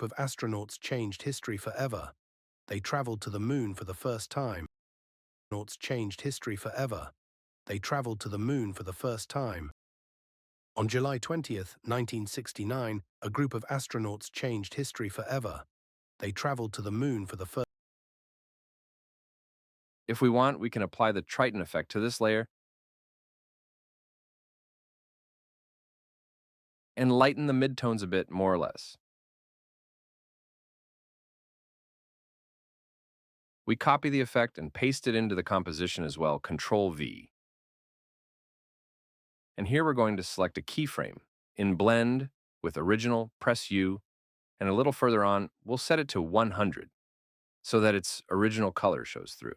Of astronauts changed history forever. They traveled to the moon for the first time. Astronauts changed history forever. They traveled to the moon for the first time. On July 20th, 1969, a group of astronauts changed history forever. They traveled to the moon for the first. If we want, we can apply the Triton effect to this layer and lighten the midtones a bit, more or less. We copy the effect and paste it into the composition as well, Ctrl V. And here we're going to select a keyframe. In Blend, with Original, press U, and a little further on, we'll set it to 100 so that its original color shows through.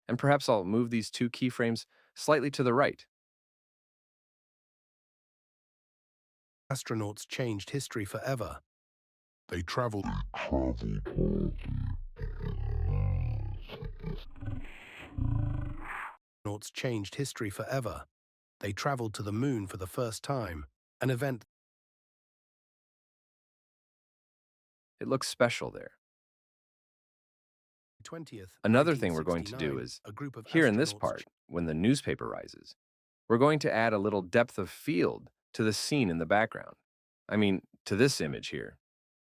And perhaps I'll move these two keyframes slightly to the right. Astronauts changed history forever. They traveled. Astronauts changed history forever. They traveled to the moon for the first time, an event. It looks special there. 20th, Another thing we're going to do is, here in this part, when the newspaper rises, we're going to add a little depth of field to the scene in the background. I mean, to this image here.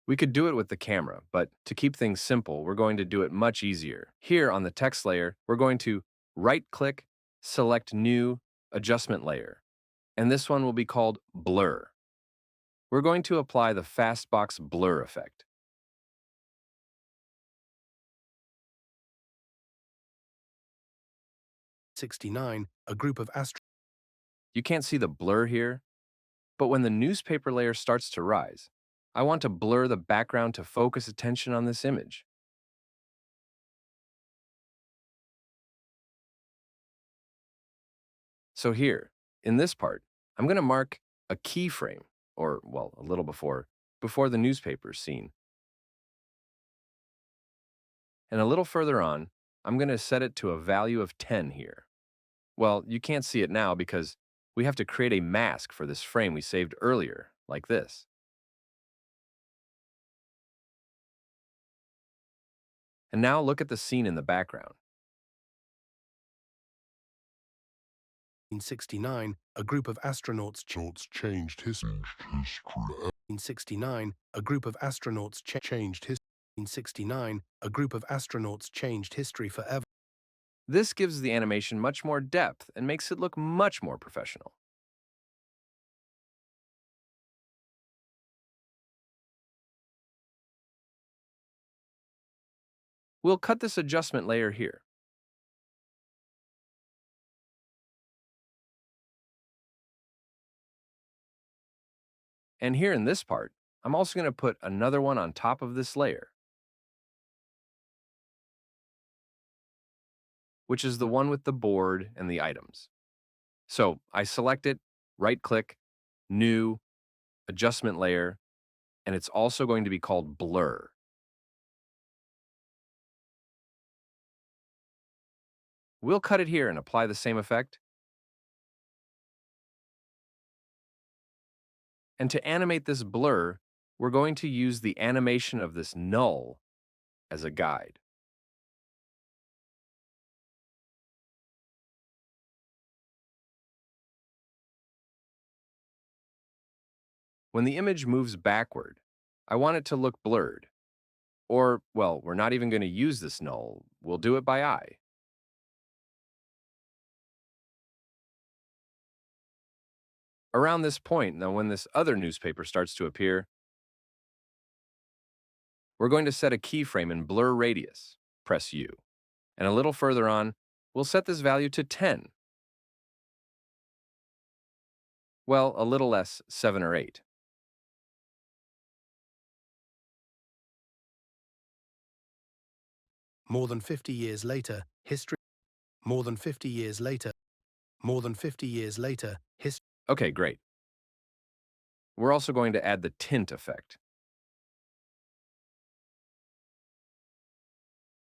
We could do it with the camera, but to keep things simple, we're going to do it much easier. Here on the text layer, we're going to right-click, select New, Adjustment Layer, and this one will be called Blur. We're going to apply the Fastbox Blur effect. '69, a group of astronauts. You can't see the blur here, but when the newspaper layer starts to rise, I want to blur the background to focus attention on this image. So here, in this part, I'm going to mark a keyframe, or, well, a little before the newspaper scene. And a little further on, I'm going to set it to a value of 10 here. Well, you can't see it now because we have to create a mask for this frame we saved earlier, like this. And now look at the scene in the background. In '69, a group of astronauts Changed history. 1969, a group of astronauts changed history. 1969, a group of astronauts changed history forever. This gives the animation much more depth and makes it look much more professional. We'll cut this adjustment layer here. And here in this part, I'm also going to put another one on top of this layer, which is the one with the board and the items. So I select it, right-click, New, Adjustment Layer, and it's also going to be called Blur. We'll cut it here and apply the same effect. And to animate this blur, we're going to use the animation of this null as a guide. When the image moves backward, I want it to look blurred. Or, well, we're not even going to use this null. We'll do it by eye. Around this point, now when this other newspaper starts to appear, we're going to set a keyframe in blur radius. Press U. And a little further on, we'll set this value to 10. Well, a little less, 7 or 8. More than 50 years later, history. More than 50 years later. More than 50 years later, history. Okay, great. We're also going to add the tint effect.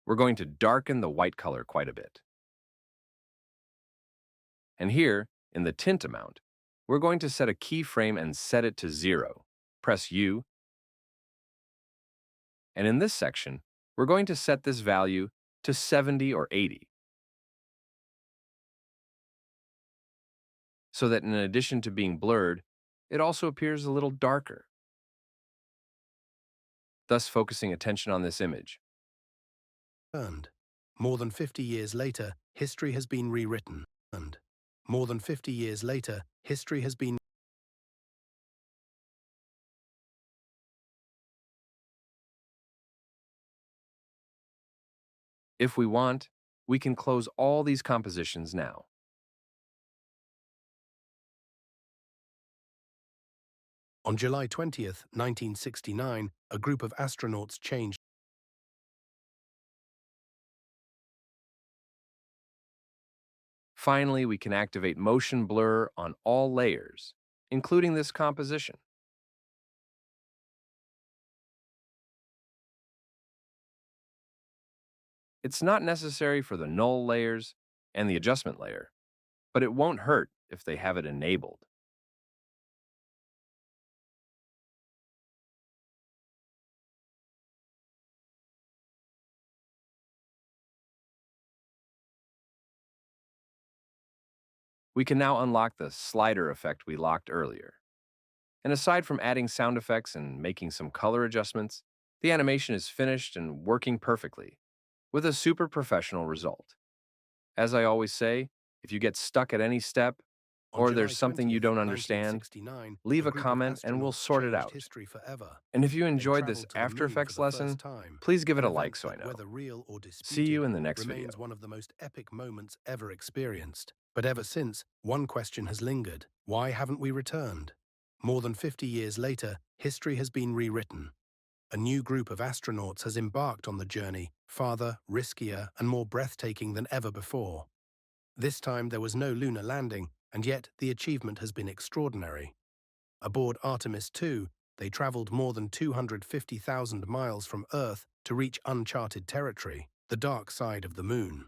We're going to darken the white color quite a bit. And here, in the tint amount, we're going to set a keyframe and set it to 0. Press U. And in this section, we're going to set this value to 70 or 80. So that in addition to being blurred, it also appears a little darker, thus focusing attention on this image. More than 50 years later, history has been rewritten. And more than 50 years later, history has been. If we want, we can close all these compositions now. On July 20th, 1969, a group of astronauts changed. Finally, we can activate motion blur on all layers, including this composition. It's not necessary for the null layers and the adjustment layer, but it won't hurt if they have it enabled. We can now unlock the slider effect we locked earlier. And aside from adding sound effects and making some color adjustments, the animation is finished and working perfectly, with a super professional result. As I always say, if you get stuck at any step, or there's something you don't understand, leave a comment and we'll sort it out. And if you enjoyed this After Effects lesson, please give it a like so I know. See you in the next video. Remains one of the most epic moments ever experienced. But ever since, one question has lingered. Why haven't we returned? More than 50 years later, history has been rewritten. A new group of astronauts has embarked on the journey, farther, riskier, and more breathtaking than ever before. This time there was no lunar landing, and yet the achievement has been extraordinary. Aboard Artemis 2, they traveled more than 250,000 miles from Earth to reach uncharted territory, the dark side of the Moon.